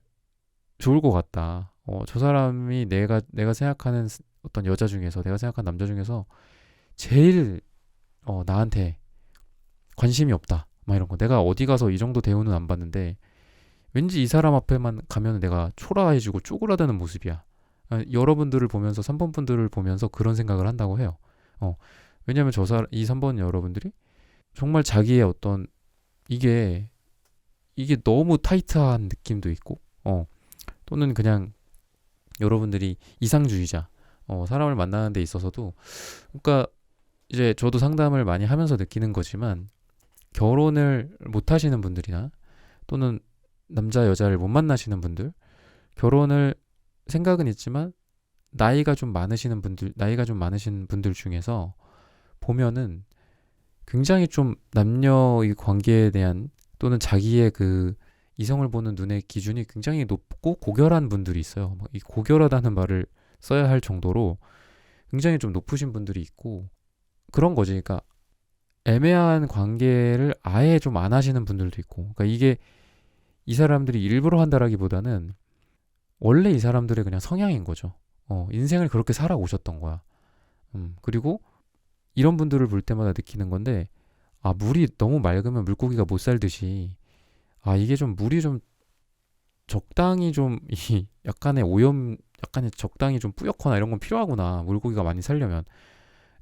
좋을 것 같다. 저 사람이 내가 생각하는 어떤 여자 중에서, 내가 생각하는 남자 중에서 제일 나한테 관심이 없다, 막 이런 거. 내가 어디 가서 이 정도 대우는 안 받는데 왠지 이 사람 앞에만 가면 내가 초라해지고 쪼그라드는 모습이야. 여러분들을 보면서, 3번 분들을 보면서 그런 생각을 한다고 해요. 왜냐면 이 3번 여러분들이 정말 자기의 어떤 이게 너무 타이트한 느낌도 있고, 또는 그냥 여러분들이 이상주의자, 사람을 만나는 데 있어서도, 그러니까 이제 저도 상담을 많이 하면서 느끼는 거지만, 결혼을 못 하시는 분들이나 또는 남자 여자를 못 만나시는 분들, 결혼을 생각은 있지만 나이가 좀 많으신 분들 중에서 보면은 굉장히 좀 남녀의 관계에 대한, 또는 자기의 그 이성을 보는 눈의 기준이 굉장히 높고 고결한 분들이 있어요. 이 고결하다는 말을 써야 할 정도로 굉장히 좀 높으신 분들이 있고, 그런 거지. 그러니까 애매한 관계를 아예 좀 안 하시는 분들도 있고, 그러니까 이게 이 사람들이 일부러 한다라기보다는 원래 이 사람들의 그냥 성향인 거죠. 인생을 그렇게 살아오셨던 거야. 그리고 이런 분들을 볼 때마다 느끼는 건데, 물이 너무 맑으면 물고기가 못 살듯이, 이게 좀 물이 좀 적당히 좀 약간의 오염, 약간의 적당히 좀 뿌옇거나 이런 건 필요하구나, 물고기가 많이 살려면.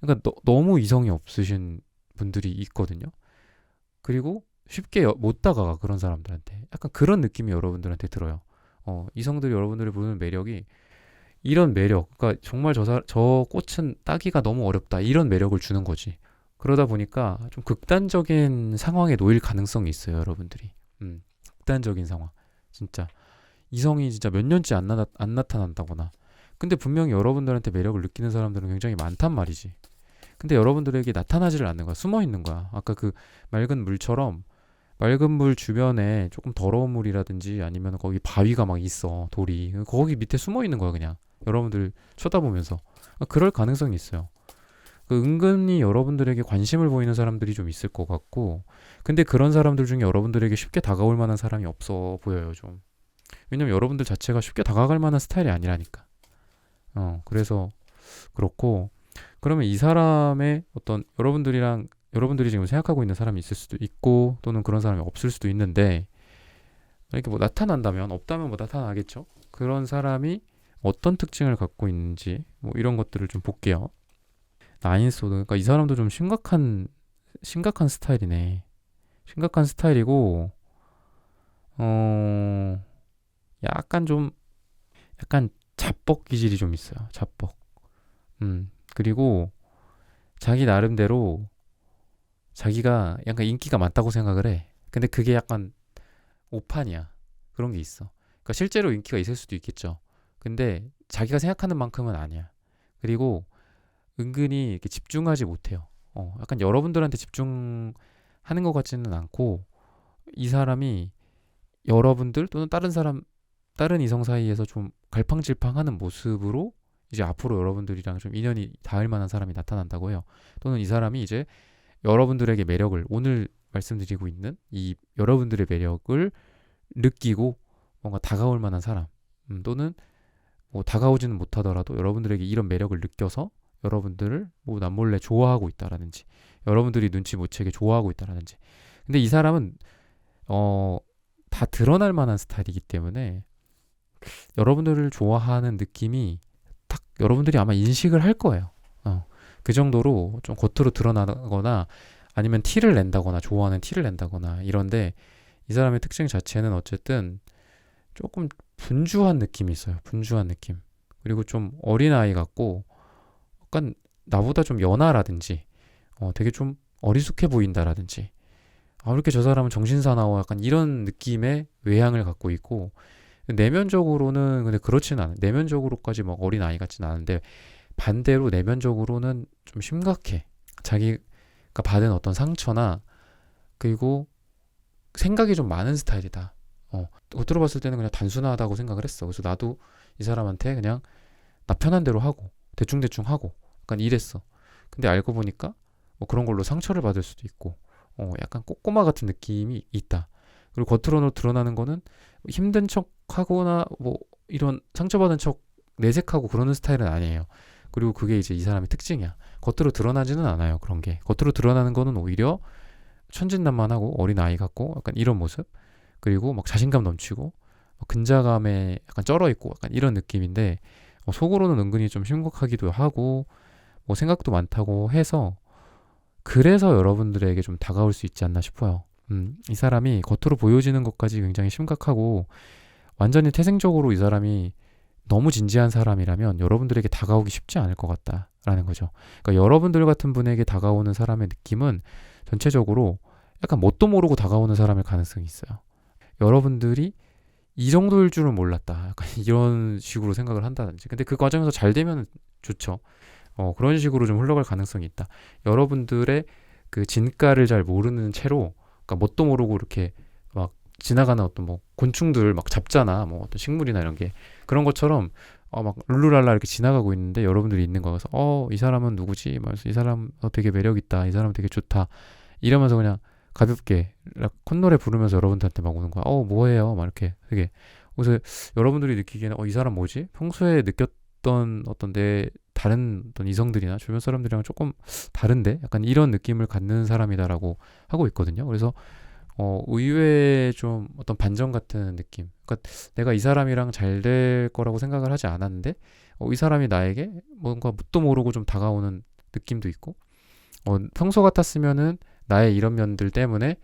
그러니까 너무 이성이 없으신 분들이 있거든요. 그리고 쉽게 못 다가가, 그런 사람들한테. 약간 그런 느낌이 여러분들한테 들어요. 이성들이 여러분들이 보는 매력이 이런 매력, 그러니까 정말 저 꽃은 따기가 너무 어렵다, 이런 매력을 주는 거지. 그러다 보니까 좀 극단적인 상황에 놓일 가능성이 있어요, 여러분들이. 극단적인 상황. 진짜 이성이 진짜 몇 년째 안 나타난다거나. 근데 분명히 여러분들한테 매력을 느끼는 사람들은 굉장히 많단 말이지. 근데 여러분들에게 나타나지를 않는 거야. 숨어 있는 거야. 아까 그 맑은 물처럼, 맑은 물 주변에 조금 더러운 물이라든지 아니면 거기 바위가 막 있어, 돌이. 거기 밑에 숨어 있는 거야, 그냥. 여러분들 쳐다보면서. 그럴 가능성이 있어요. 은근히 여러분들에게 관심을 보이는 사람들이 좀 있을 것 같고, 근데 그런 사람들 중에 여러분들에게 쉽게 다가올 만한 사람이 없어 보여요, 좀. 왜냐면 여러분들 자체가 쉽게 다가갈 만한 스타일이 아니라니까. 그래서 그렇고, 그러면 이 사람의 어떤, 여러분들이 지금 생각하고 있는 사람이 있을 수도 있고, 또는 그런 사람이 없을 수도 있는데, 이렇게 뭐 나타난다면, 없다면 뭐 나타나겠죠. 그런 사람이 어떤 특징을 갖고 있는지, 뭐 이런 것들을 좀 볼게요. 나인소드, 그러니까 이 사람도 좀 심각한 스타일이네. 심각한 스타일이고, 어, 약간 좀, 약간 자뻑 기질이 좀 있어요. 자뻑. 그리고 자기 나름대로 자기가 약간 인기가 많다고 생각을 해. 근데 그게 약간 오판이야. 그런 게 있어. 그러니까 실제로 인기가 있을 수도 있겠죠. 근데 자기가 생각하는 만큼은 아니야. 그리고 은근히 이렇게 집중하지 못해요. 약간 여러분들한테 집중하는 것 같지는 않고 이 사람이 여러분들 또는 다른 사람, 다른 이성 사이에서 좀 갈팡질팡하는 모습으로 이제 앞으로 여러분들이랑 좀 인연이 닿을 만한 사람이 나타난다고 해요. 또는 이 사람이 이제 여러분들에게 매력을 오늘 말씀드리고 있는 이 여러분들의 매력을 느끼고 뭔가 다가올 만한 사람 또는 뭐 다가오지는 못하더라도 여러분들에게 이런 매력을 느껴서 여러분들을 뭐 남몰래 좋아하고 있다라든지 여러분들이 눈치 못 채게 좋아하고 있다라든지 근데 이 사람은 어, 다 드러날 만한 스타일이기 때문에 여러분들을 좋아하는 느낌이 딱 여러분들이 아마 인식을 할 거예요. 그 정도로 좀 겉으로 드러나거나 아니면 티를 낸다거나 좋아하는 티를 낸다거나 이런데 이 사람의 특징 자체는 어쨌든 조금 분주한 느낌이 있어요. 분주한 느낌. 그리고 좀 어린아이 같고 약간 나보다 좀 연하라든지 되게 좀 어리숙해 보인다라든지 아, 왜 이렇게 저 사람은 정신사나워 약간 이런 느낌의 외향을 갖고 있고 내면적으로는 근데 그렇지는 않아요. 내면적으로까지 막 어린아이 같지는 않은데 반대로 내면적으로는 좀 심각해. 자기가 받은 어떤 상처나 그리고 생각이 좀 많은 스타일이다. 겉으로 봤을 때는 그냥 단순하다고 생각을 했어. 그래서 나도 이 사람한테 그냥 나 편한 대로 하고 대충대충 하고 약간 이랬어. 근데 알고 보니까 뭐 그런 걸로 상처를 받을 수도 있고 약간 꼬꼬마 같은 느낌이 있다. 그리고 겉으로 드러나는 거는 힘든 척 하거나 뭐 이런 상처받은 척 내색하고 그러는 스타일은 아니에요. 그리고 그게 이제 이 사람의 특징이야. 겉으로 드러나지는 않아요. 그런 게. 겉으로 드러나는 거는 오히려 천진난만하고 어린 아이 같고 약간 이런 모습. 그리고 막 자신감 넘치고 근자감에 약간 쩔어 있고 약간 이런 느낌인데 속으로는 은근히 좀 심각하기도 하고 뭐 생각도 많다고 해서 그래서 여러분들에게 좀 다가올 수 있지 않나 싶어요. 이 사람이 겉으로 보여지는 것까지 굉장히 심각하고 완전히 태생적으로 이 사람이 너무 진지한 사람이라면 여러분들에게 다가오기 쉽지 않을 것 같다라는 거죠. 그러니까 여러분들 같은 분에게 다가오는 사람의 느낌은 전체적으로 약간 뭣도 모르고 다가오는 사람일 가능성이 있어요. 여러분들이 이 정도일 줄은 몰랐다. 약간 이런 식으로 생각을 한다든지. 근데 그 과정에서 잘 되면 좋죠. 그런 식으로 좀 흘러갈 가능성이 있다. 여러분들의 그 진가를 잘 모르는 채로, 그러니까 뭣도 모르고 이렇게 막 지나가는 어떤 뭐 곤충들 막 잡잖아. 뭐 어떤 식물이나 이런 게. 그런 것처럼 막 룰루랄라 이렇게 지나가고 있는데 여러분들이 있는 거여서 이 사람은 누구지? 말해서 이 사람 되게 매력 있다. 이 사람 되게 좋다. 이러면서 그냥 가볍게 콧노래 부르면서 여러분들한테 막 오는 거야. 뭐해요? 막 이렇게 되게 그래서 여러분들이 느끼기에는 이 사람 뭐지? 평소에 느꼈던 어떤 내 다른 어떤 이성들이나 주변 사람들이랑 조금 다른데 약간 이런 느낌을 갖는 사람이다라고 하고 있거든요. 그래서 의외의 좀 어떤 반전 같은 느낌. 그러니까 내가 이 사람이랑 잘 될 거라고 생각을 하지 않았는데 이 사람이 나에게 뭔가 뭣도 모르고 좀 다가오는 느낌도 있고 평소 같았으면은 나의 이런 면들 때문에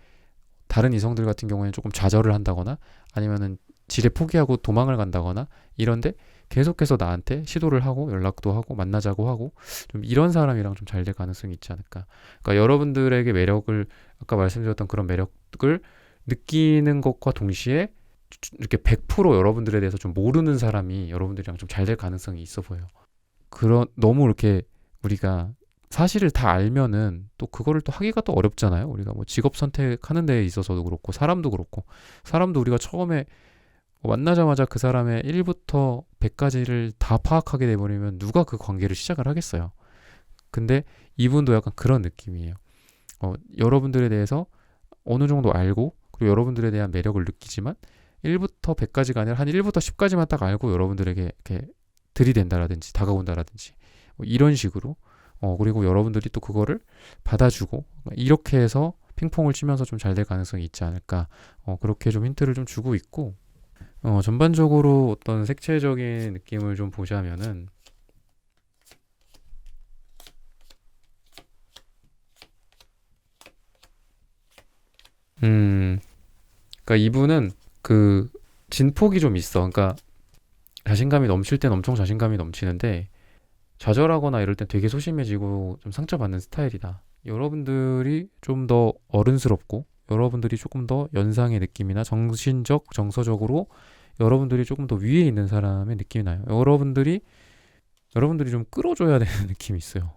다른 이성들 같은 경우에는 조금 좌절을 한다거나 아니면은 지레 포기하고 도망을 간다거나 이런데 계속해서 나한테 시도를 하고 연락도 하고 만나자고 하고 좀 이런 사람이랑 좀 잘 될 가능성이 있지 않을까. 그러니까 여러분들에게 매력을 아까 말씀드렸던 그런 매력을 느끼는 것과 동시에 이렇게 100% 여러분들에 대해서 좀 모르는 사람이 여러분들이랑 좀 잘 될 가능성이 있어 보여요. 그런 너무 이렇게 우리가 사실을 다 알면은 또 그거를 또 하기가 또 어렵잖아요. 우리가 뭐 직업 선택하는 데에 있어서도 그렇고 사람도 그렇고 사람도 우리가 처음에 만나자마자 그 사람의 1부터 100까지를 다 파악하게 돼버리면 누가 그 관계를 시작을 하겠어요. 근데 이분도 약간 그런 느낌이에요. 여러분들에 대해서 어느 정도 알고 그리고 여러분들에 대한 매력을 느끼지만 1부터 100까지가 아니라 한 1부터 10까지만 딱 알고 여러분들에게 이렇게 들이댄다라든지 다가온다라든지 뭐 이런 식으로 그리고 여러분들이 또 그거를 받아주고 이렇게 해서 핑퐁을 치면서 좀 잘 될 가능성이 있지 않을까 그렇게 좀 힌트를 좀 주고 있고 전반적으로 어떤 색채적인 느낌을 좀 보자면은 음, 그러니까 이분은 그 진폭이 좀 있어. 그러니까 자신감이 넘칠 땐 엄청 자신감이 넘치는데 좌절하거나 이럴 땐 되게 소심해지고 좀 상처받는 스타일이다. 여러분들이 좀 더 어른스럽고 여러분들이 조금 더 연상의 느낌이나 정신적, 정서적으로 여러분들이 조금 더 위에 있는 사람의 느낌이 나요. 여러분들이 좀 끌어줘야 되는 느낌이 있어요.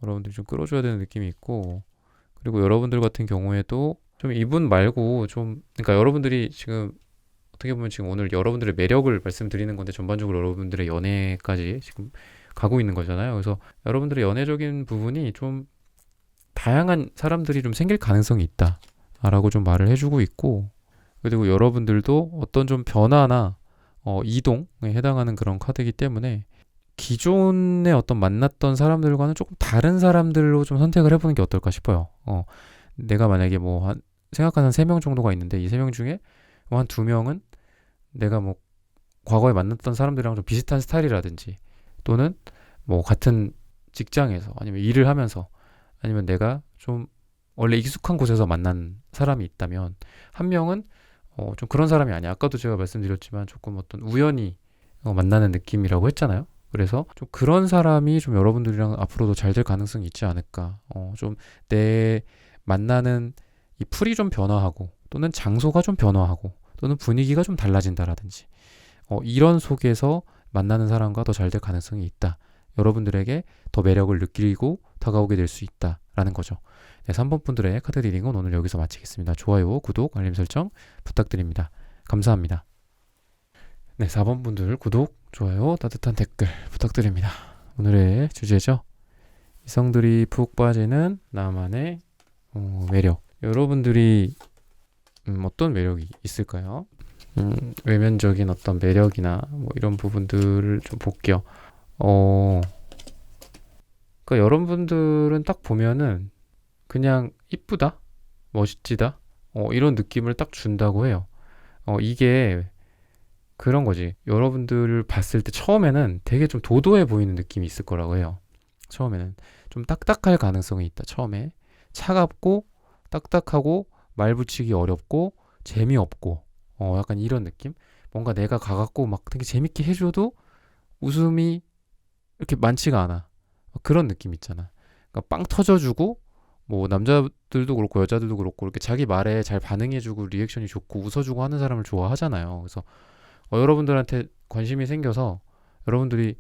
여러분들이 좀 끌어줘야 되는 느낌이 있고, 그리고 여러분들 같은 경우에도 좀 이분 말고 좀, 그러니까 여러분들이 지금 어떻게 보면 지금 오늘 여러분들의 매력을 말씀드리는 건데 전반적으로 여러분들의 연애까지 지금 가고 있는 거잖아요. 그래서 여러분들의 연애적인 부분이 좀 다양한 사람들이 좀 생길 가능성이 있다라고 좀 말을 해주고 있고, 그리고 여러분들도 어떤 좀 변화나 이동에 해당하는 그런 카드이기 때문에 기존에 어떤 만났던 사람들과는 조금 다른 사람들로 좀 선택을 해보는 게 어떨까 싶어요. 내가 만약에 뭐 생각하는 3명 정도가 있는데 이 3명 중에 뭐 한 2명은 내가 뭐 과거에 만났던 사람들이랑 좀 비슷한 스타일이라든지 또는 뭐 같은 직장에서 아니면 일을 하면서 아니면 내가 좀 원래 익숙한 곳에서 만난 사람이 있다면 한 명은 좀 그런 사람이 아니야. 아까도 제가 말씀드렸지만 조금 어떤 우연히 만나는 느낌이라고 했잖아요. 그래서 좀 그런 사람이 좀 여러분들이랑 앞으로도 잘 될 가능성이 있지 않을까. 좀 내 만나는 이 풀이 좀 변화하고 또는 장소가 좀 변화하고 또는 분위기가 좀 달라진다라든지 이런 속에서 만나는 사람과 더 잘 될 가능성이 있다. 여러분들에게 더 매력을 느끼고 다가오게 될 수 있다라는 거죠. 네, 3번 분들의 카드 리딩은 오늘 여기서 마치겠습니다. 좋아요, 구독, 알림 설정 부탁드립니다. 감사합니다. 네, 4번 분들 구독, 좋아요, 따뜻한 댓글 부탁드립니다. 오늘의 주제죠. 이성들이 푹 빠지는 나만의 매력. 여러분들이 어떤 매력이 있을까요? 외면적인 어떤 매력이나 뭐 이런 부분들을 좀 볼게요. 그러니까 여러분들은 딱 보면은 그냥 이쁘다, 멋지다, 이런 느낌을 딱 준다고 해요. 이게 그런 거지. 여러분들을 봤을 때 처음에는 되게 좀 도도해 보이는 느낌이 있을 거라고 해요. 처음에는 좀 딱딱할 가능성이 있다. 처음에 차갑고 딱딱하고 말 붙이기 어렵고 재미없고 약간 이런 느낌? 뭔가 내가 가갖고 막 되게 재밌게 해줘도 웃음이 이렇게 많지가 않아. 그런 느낌 있잖아. 그러니까 빵 터져주고 뭐 남자들도 그렇고 여자들도 그렇고 이렇게 자기 말에 잘 반응해주고 리액션이 좋고 웃어주고 하는 사람을 좋아하잖아요. 그래서 여러분들한테 관심이 생겨서 여러분들이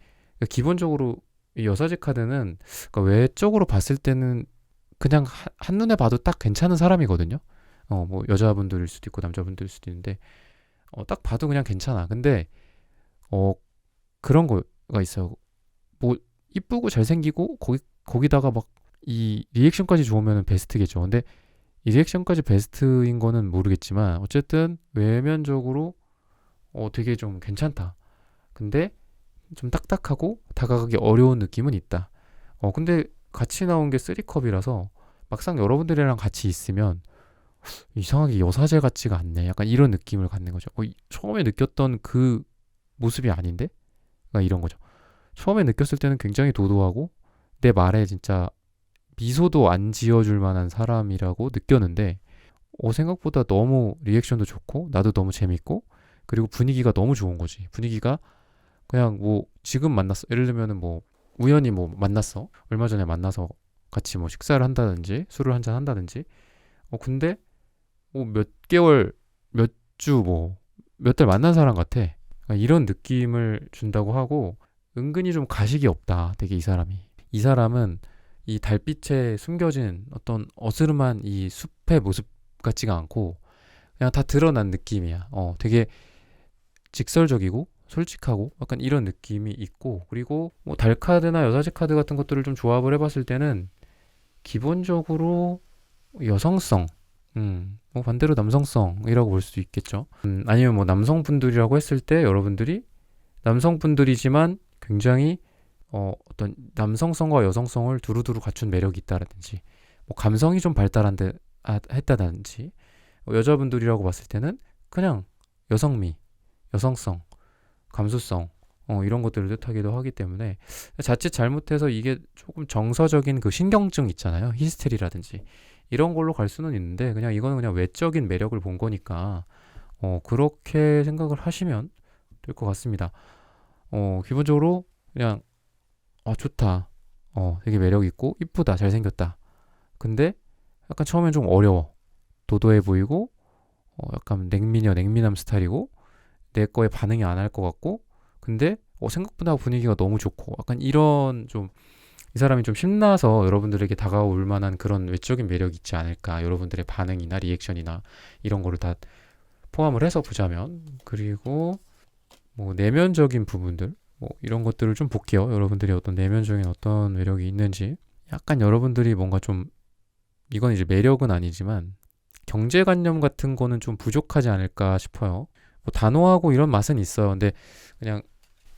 기본적으로 이 여사제 카드는 그러니까 외적으로 봤을 때는 그냥 한눈에 봐도 딱 괜찮은 사람이거든요. 뭐 여자분들일 수도 있고 남자분들일 수도 있는데 딱 봐도 그냥 괜찮아. 근데 그런 거가 있어요. 뭐 이쁘고 잘생기고 거기다가 막 이 리액션까지 좋으면 베스트겠죠. 근데 이 리액션까지 베스트인 거는 모르겠지만 어쨌든 외면적으로 되게 좀 괜찮다. 근데 좀 딱딱하고 다가가기 어려운 느낌은 있다. 근데 같이 나온 게 3컵이라서 막상 여러분들이랑 같이 있으면 이상하게 여사제 같지가 않네. 약간 이런 느낌을 갖는 거죠. 처음에 느꼈던 그 모습이 아닌데? 그러니까 이런 거죠. 처음에 느꼈을 때는 굉장히 도도하고 내 말에 진짜 미소도 안 지어줄 만한 사람이라고 느꼈는데 생각보다 너무 리액션도 좋고 나도 너무 재밌고 그리고 분위기가 너무 좋은 거지. 분위기가 그냥 뭐 지금 만났어. 예를 들면은 뭐 우연히 뭐 만났어. 얼마 전에 만나서 같이 뭐 식사를 한다든지 술을 한잔 한다든지 근데 뭐 몇 개월 몇 주 뭐 몇 달 만난 사람 같아. 이런 느낌을 준다고 하고 은근히 좀 가식이 없다. 되게 이 사람은 이 달빛에 숨겨진 어떤 어스름한 이 숲의 모습 같지가 않고 그냥 다 드러난 느낌이야. 되게 직설적이고 솔직하고 약간 이런 느낌이 있고 그리고 뭐 달 카드나 여사제 카드 같은 것들을 좀 조합을 해봤을 때는 기본적으로 여성성, 뭐 반대로 남성성이라고 볼 수도 있겠죠. 아니면 뭐 남성분들이라고 했을 때 여러분들이 남성분들이지만 굉장히 어떤 남성성과 여성성을 두루두루 갖춘 매력이 있다라든지 뭐 감성이 좀 했다든지 여자분들이라고 봤을 때는 그냥 여성미, 여성성, 감수성 이런 것들을 뜻하기도 하기 때문에 자칫 잘못해서 이게 조금 정서적인 그 신경증 있잖아요. 히스테리라든지 이런 걸로 갈 수는 있는데 그냥 이거는 그냥 외적인 매력을 본 거니까 그렇게 생각을 하시면 될 것 같습니다. 기본적으로 그냥 좋다. 되게 매력 있고 이쁘다. 잘생겼다. 근데 약간 처음엔 좀 어려워. 도도해 보이고 약간 냉민함 스타일이고 내 거에 반응이 안 할 것 같고 근데 생각보다 분위기가 너무 좋고 약간 이런 좀 이 사람이 좀 신나서 여러분들에게 다가올 만한 그런 외적인 매력이 있지 않을까. 여러분들의 반응이나 리액션이나 이런 거를 다 포함을 해서 보자면 그리고 뭐 내면적인 부분들 뭐 이런 것들을 좀 볼게요. 여러분들이 어떤 내면적인 어떤 매력이 있는지 약간 여러분들이 뭔가 좀 이건 이제 매력은 아니지만 경제관념 같은 거는 좀 부족하지 않을까 싶어요. 뭐 단호하고 이런 맛은 있어요. 근데 그냥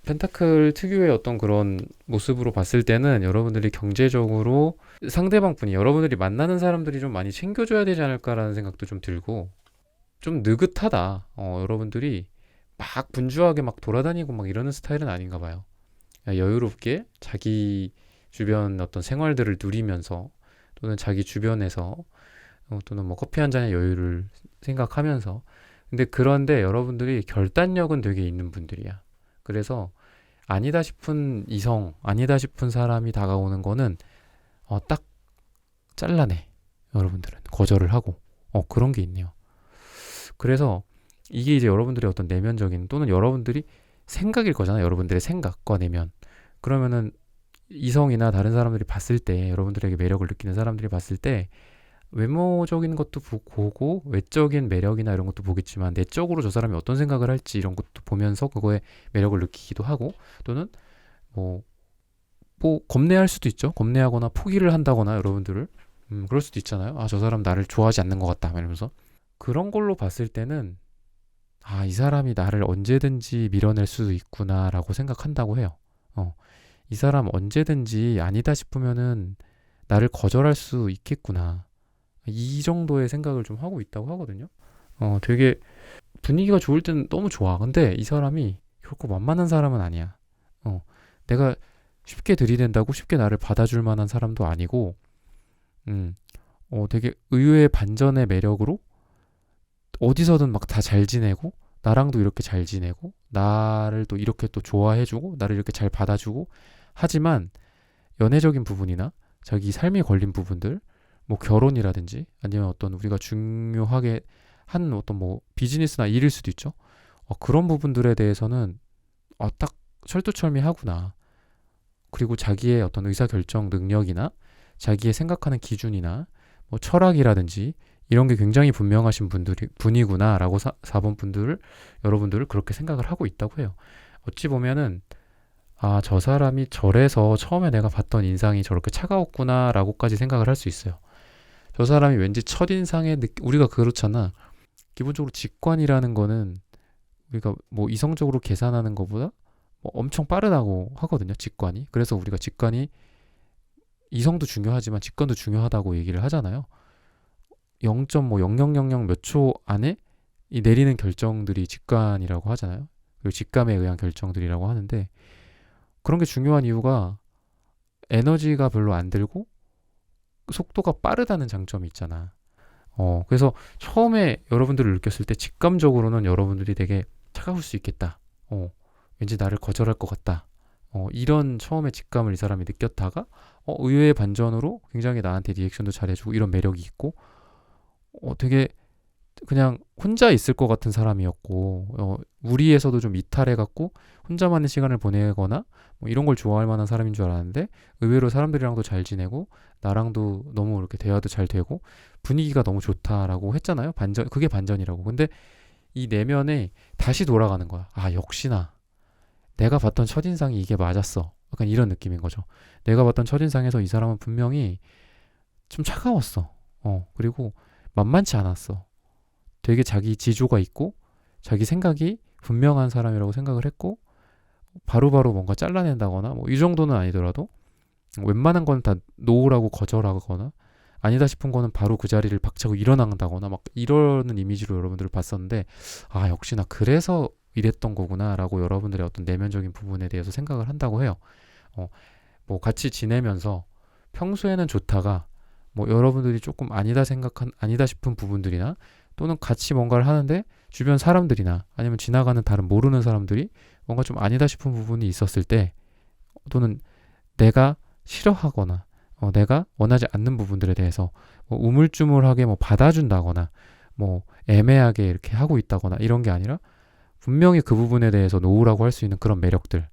펜타클 특유의 어떤 그런 모습으로 봤을 때는 여러분들이 경제적으로 상대방 분이 여러분들이 만나는 사람들이 좀 많이 챙겨줘야 되지 않을까라는 생각도 좀 들고 좀 느긋하다. 여러분들이 막 분주하게 막 돌아다니고 막 이러는 스타일은 아닌가 봐요. 여유롭게 자기 주변 어떤 생활들을 누리면서 또는 자기 주변에서 또는 뭐 커피 한 잔의 여유를 생각하면서 그런데 여러분들이 결단력은 되게 있는 분들이야. 그래서 아니다 싶은 이성, 아니다 싶은 사람이 다가오는 거는 딱 잘라내. 여러분들은 거절을 하고 그런 게 있네요. 그래서 이게 이제 여러분들의 어떤 내면적인 또는 여러분들이 생각일 거잖아요. 여러분들의 생각과 내면. 그러면은 이성이나 다른 사람들이 봤을 때 여러분들에게 매력을 느끼는 사람들이 봤을 때 외모적인 것도 보고 외적인 매력이나 이런 것도 보겠지만 내적으로 저 사람이 어떤 생각을 할지 이런 것도 보면서 그거에 매력을 느끼기도 하고 또는 뭐, 겁내할 수도 있죠. 겁내하거나 포기를 한다거나 여러분들을 그럴 수도 있잖아요. 저 사람 나를 좋아하지 않는 것 같다 이러면서 그런 걸로 봤을 때는 이 사람이 나를 언제든지 밀어낼 수도 있구나라고 생각한다고 해요. 이 사람 언제든지 아니다 싶으면은 나를 거절할 수 있겠구나. 이 정도의 생각을 좀 하고 있다고 하거든요. 되게 분위기가 좋을 때는 너무 좋아. 근데 이 사람이 결코 만만한 사람은 아니야. 내가 쉽게 들이댄다고 쉽게 나를 받아줄 만한 사람도 아니고, 되게 의외의 반전의 매력으로 어디서든 막 다 잘 지내고, 나랑도 이렇게 잘 지내고, 나를 또 이렇게 또 좋아해주고, 나를 이렇게 잘 받아주고, 하지만 연애적인 부분이나 자기 삶에 걸린 부분들, 뭐 결혼이라든지 아니면 어떤 우리가 중요하게 한 어떤 뭐 비즈니스나 일일 수도 있죠. 그런 부분들에 대해서는 딱 철두철미하구나. 그리고 자기의 어떤 의사결정 능력이나 자기의 생각하는 기준이나 뭐 철학이라든지 이런 게 굉장히 분명하신 분이구나라고 4번 분들을 여러분들을 그렇게 생각을 하고 있다고 해요. 어찌 보면은 저 사람이 저래서 처음에 내가 봤던 인상이 저렇게 차가웠구나라고까지 생각을 할 수 있어요. 저 사람이 왠지 첫인상에 우리가 그렇잖아. 기본적으로 직관이라는 거는 우리가 뭐 이성적으로 계산하는 것보다 뭐 엄청 빠르다고 하거든요. 직관이. 그래서 우리가 직관이 이성도 중요하지만 직관도 중요하다고 얘기를 하잖아요. 0.0000 몇 초 안에 이 내리는 결정들이 직관이라고 하잖아요. 그리고 직감에 의한 결정들이라고 하는데 그런 게 중요한 이유가 에너지가 별로 안 들고 속도가 빠르다는 장점이 있잖아. 그래서 처음에 여러분들을 느꼈을 때 직감적으로는 여러분들이 되게 차가울 수 있겠다. 왠지 나를 거절할 것 같다. 이런 처음에 직감을 이 사람이 느꼈다가 의외의 반전으로 굉장히 나한테 리액션도 잘해주고 이런 매력이 있고 되게 그냥 혼자 있을 것 같은 사람이었고 무리에서도 좀 이탈해갖고 혼자만의 시간을 보내거나 뭐 이런 걸 좋아할 만한 사람인 줄 알았는데 의외로 사람들이랑도 잘 지내고 나랑도 너무 이렇게 대화도 잘 되고 분위기가 너무 좋다라고 했잖아요. 그게 반전이라고. 근데 이 내면에 다시 돌아가는 거야. 역시나 내가 봤던 첫인상이 이게 맞았어. 약간 이런 느낌인 거죠. 내가 봤던 첫인상에서 이 사람은 분명히 좀 차가웠어. 그리고 만만치 않았어. 되게 자기 지조가 있고 자기 생각이 분명한 사람이라고 생각을 했고 바로바로 뭔가 잘라낸다거나 뭐 이 정도는 아니더라도 웬만한 건 다 놓으라고 거절하거나 아니다 싶은 거는 바로 그 자리를 박차고 일어난다거나 막 이러는 이미지로 여러분들을 봤었는데 역시나 그래서 이랬던 거구나 라고 여러분들의 어떤 내면적인 부분에 대해서 생각을 한다고 해요. 뭐 같이 지내면서 평소에는 좋다가 뭐 여러분들이 조금 아니다 싶은 부분들이나 또는 같이 뭔가를 하는데 주변 사람들이나 아니면 지나가는 다른 모르는 사람들이 뭔가 좀 아니다 싶은 부분이 있었을 때 또는 내가 싫어하거나 내가 원하지 않는 부분들에 대해서 뭐 우물쭈물하게 뭐 받아준다거나 뭐 애매하게 이렇게 하고 있다거나 이런 게 아니라 분명히 그 부분에 대해서 노우라고 할 수 있는 그런 매력들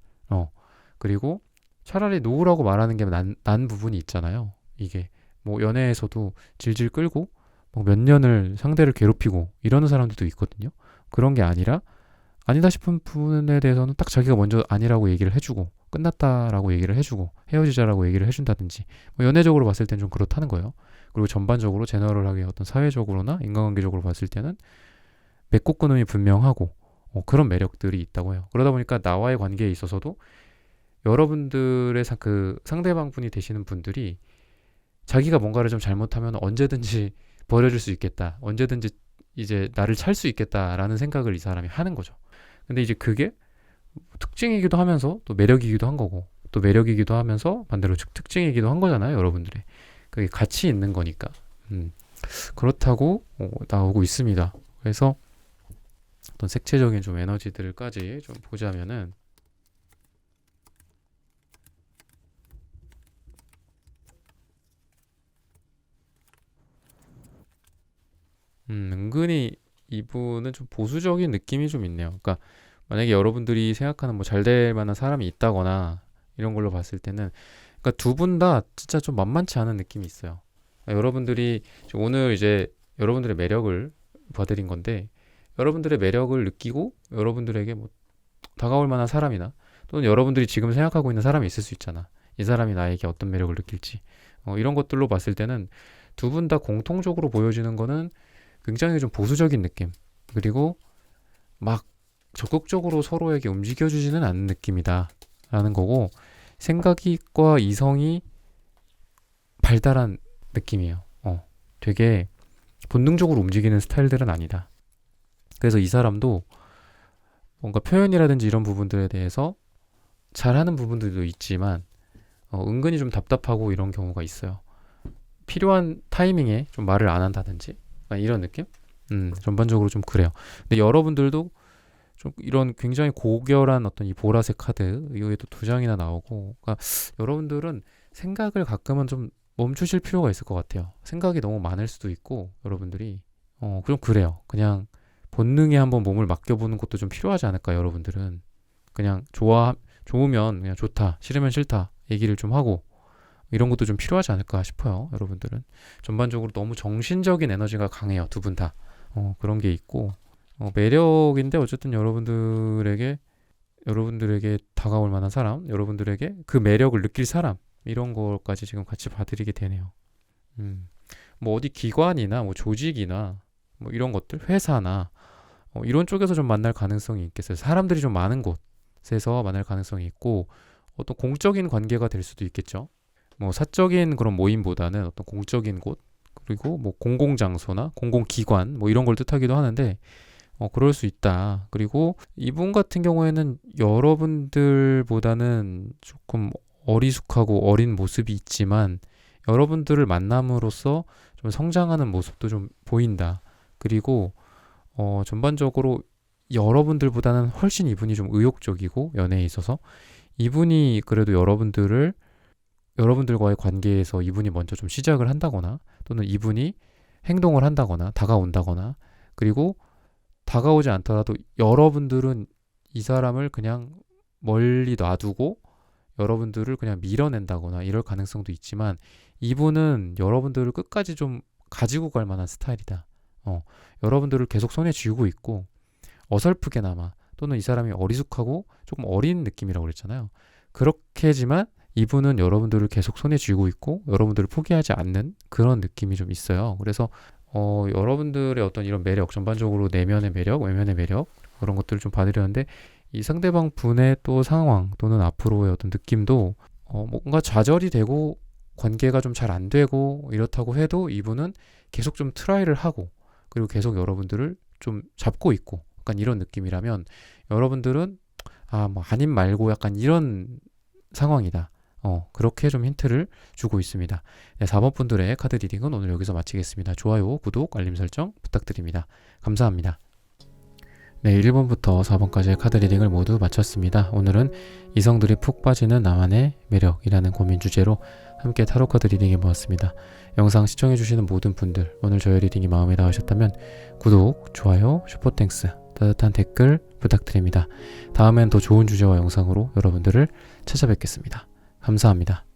그리고 차라리 노우라고 말하는 게 난 부분이 있잖아요. 이게 뭐 연애에서도 질질 끌고 몇 년을 상대를 괴롭히고 이러는 사람들도 있거든요. 그런 게 아니라 아니다 싶은 부분에 대해서는 딱 자기가 먼저 아니라고 얘기를 해주고 끝났다라고 얘기를 해주고 헤어지자라고 얘기를 해준다든지 뭐 연애적으로 봤을 땐 좀 그렇다는 거예요. 그리고 전반적으로 제너럴하게 어떤 사회적으로나 인간관계적으로 봤을 때는 맺고 끊음이 분명하고 그런 매력들이 있다고 해요. 그러다 보니까 나와의 관계에 있어서도 여러분들의 그 상대방 분이 되시는 분들이 자기가 뭔가를 좀 잘못하면 언제든지 버려줄 수 있겠다. 언제든지 이제 나를 찰 수 있겠다라는 생각을 이 사람이 하는 거죠. 근데 이제 그게 특징이기도 하면서 또 매력이기도 한 거고 또 매력이기도 하면서 반대로 특징이기도 한 거잖아요. 여러분들의. 그게 같이 있는 거니까. 그렇다고 나오고 있습니다. 그래서 어떤 색채적인 좀 에너지들까지 좀 보자면은 은근히 이분은 좀 보수적인 느낌이 좀 있네요. 그러니까 만약에 여러분들이 생각하는 뭐 잘 될 만한 사람이 있다거나 이런 걸로 봤을 때는 그러니까 두 분 다 진짜 좀 만만치 않은 느낌이 있어요. 그러니까 여러분들이 오늘 이제 여러분들의 매력을 봐드린 건데 여러분들의 매력을 느끼고 여러분들에게 뭐 다가올 만한 사람이나 또는 여러분들이 지금 생각하고 있는 사람이 있을 수 있잖아. 이 사람이 나에게 어떤 매력을 느낄지 이런 것들로 봤을 때는 두 분 다 공통적으로 보여지는 거는 굉장히 좀 보수적인 느낌 그리고 막 적극적으로 서로에게 움직여주지는 않는 느낌이다 라는 거고 생각과 이성이 발달한 느낌이에요. 되게 본능적으로 움직이는 스타일들은 아니다. 그래서 이 사람도 뭔가 표현이라든지 이런 부분들에 대해서 잘하는 부분들도 있지만 은근히 좀 답답하고 이런 경우가 있어요. 필요한 타이밍에 좀 말을 안 한다든지 이런 느낌? 전반적으로 좀 그래요. 근데 여러분들도 좀 이런 굉장히 고결한 어떤 이 보라색 카드 이거에도 두 장이나 나오고 그러니까 여러분들은 생각을 가끔은 좀 멈추실 필요가 있을 것 같아요. 생각이 너무 많을 수도 있고 여러분들이 좀 그래요. 그냥 본능에 한번 몸을 맡겨보는 것도 좀 필요하지 않을까 여러분들은 그냥 좋으면 그냥 좋다 싫으면 싫다 얘기를 좀 하고 이런 것도 좀 필요하지 않을까 싶어요. 여러분들은 전반적으로 너무 정신적인 에너지가 강해요. 두 분 다 그런 게 있고 매력인데 어쨌든 여러분들에게 다가올 만한 사람 여러분들에게 그 매력을 느낄 사람 이런 것까지 지금 같이 봐드리게 되네요. 뭐 어디 기관이나 뭐 조직이나 뭐 이런 것들 회사나 이런 쪽에서 좀 만날 가능성이 있겠어요. 사람들이 좀 많은 곳에서 만날 가능성이 있고 어떤 공적인 관계가 될 수도 있겠죠. 뭐 사적인 그런 모임보다는 어떤 공적인 곳 그리고 뭐 공공장소나 공공기관 뭐 이런 걸 뜻하기도 하는데 그럴 수 있다. 그리고 이분 같은 경우에는 여러분들보다는 조금 어리숙하고 어린 모습이 있지만 여러분들을 만남으로써 좀 성장하는 모습도 좀 보인다. 그리고 전반적으로 여러분들보다는 훨씬 이분이 좀 의욕적이고 연애에 있어서 이분이 그래도 여러분들과의 관계에서 이분이 먼저 좀 시작을 한다거나 또는 이분이 행동을 한다거나 다가온다거나 그리고 다가오지 않더라도 여러분들은 이 사람을 그냥 멀리 놔두고 여러분들을 그냥 밀어낸다거나 이럴 가능성도 있지만 이분은 여러분들을 끝까지 좀 가지고 갈 만한 스타일이다. 여러분들을 계속 손에 쥐고 있고 어설프게나마 또는 이 사람이 어리숙하고 조금 어린 느낌이라고 그랬잖아요. 그렇게지만 이분은 여러분들을 계속 손에 쥐고 있고 여러분들을 포기하지 않는 그런 느낌이 좀 있어요. 그래서 여러분들의 어떤 이런 매력 전반적으로 내면의 매력, 외면의 매력 그런 것들을 좀 봐드렸는데 이 상대방 분의 또 상황 또는 앞으로의 어떤 느낌도 뭔가 좌절이 되고 관계가 좀 잘 안 되고 이렇다고 해도 이분은 계속 좀 트라이를 하고 그리고 계속 여러분들을 좀 잡고 있고 약간 이런 느낌이라면 여러분들은 뭐 아님 말고 약간 이런 상황이다. 그렇게 좀 힌트를 주고 있습니다. 네, 4번 분들의 카드 리딩은 오늘 여기서 마치겠습니다. 좋아요, 구독, 알림 설정 부탁드립니다. 감사합니다. 네, 1번부터 4번까지의 카드 리딩을 모두 마쳤습니다. 오늘은 이성들이 푹 빠지는 나만의 매력이라는 고민 주제로 함께 타로 카드 리딩 해보았습니다. 영상 시청해주시는 모든 분들, 오늘 저의 리딩이 마음에 닿으셨다면 구독, 좋아요, 슈퍼땡스, 따뜻한 댓글 부탁드립니다. 다음엔 더 좋은 주제와 영상으로 여러분들을 찾아뵙겠습니다. 감사합니다.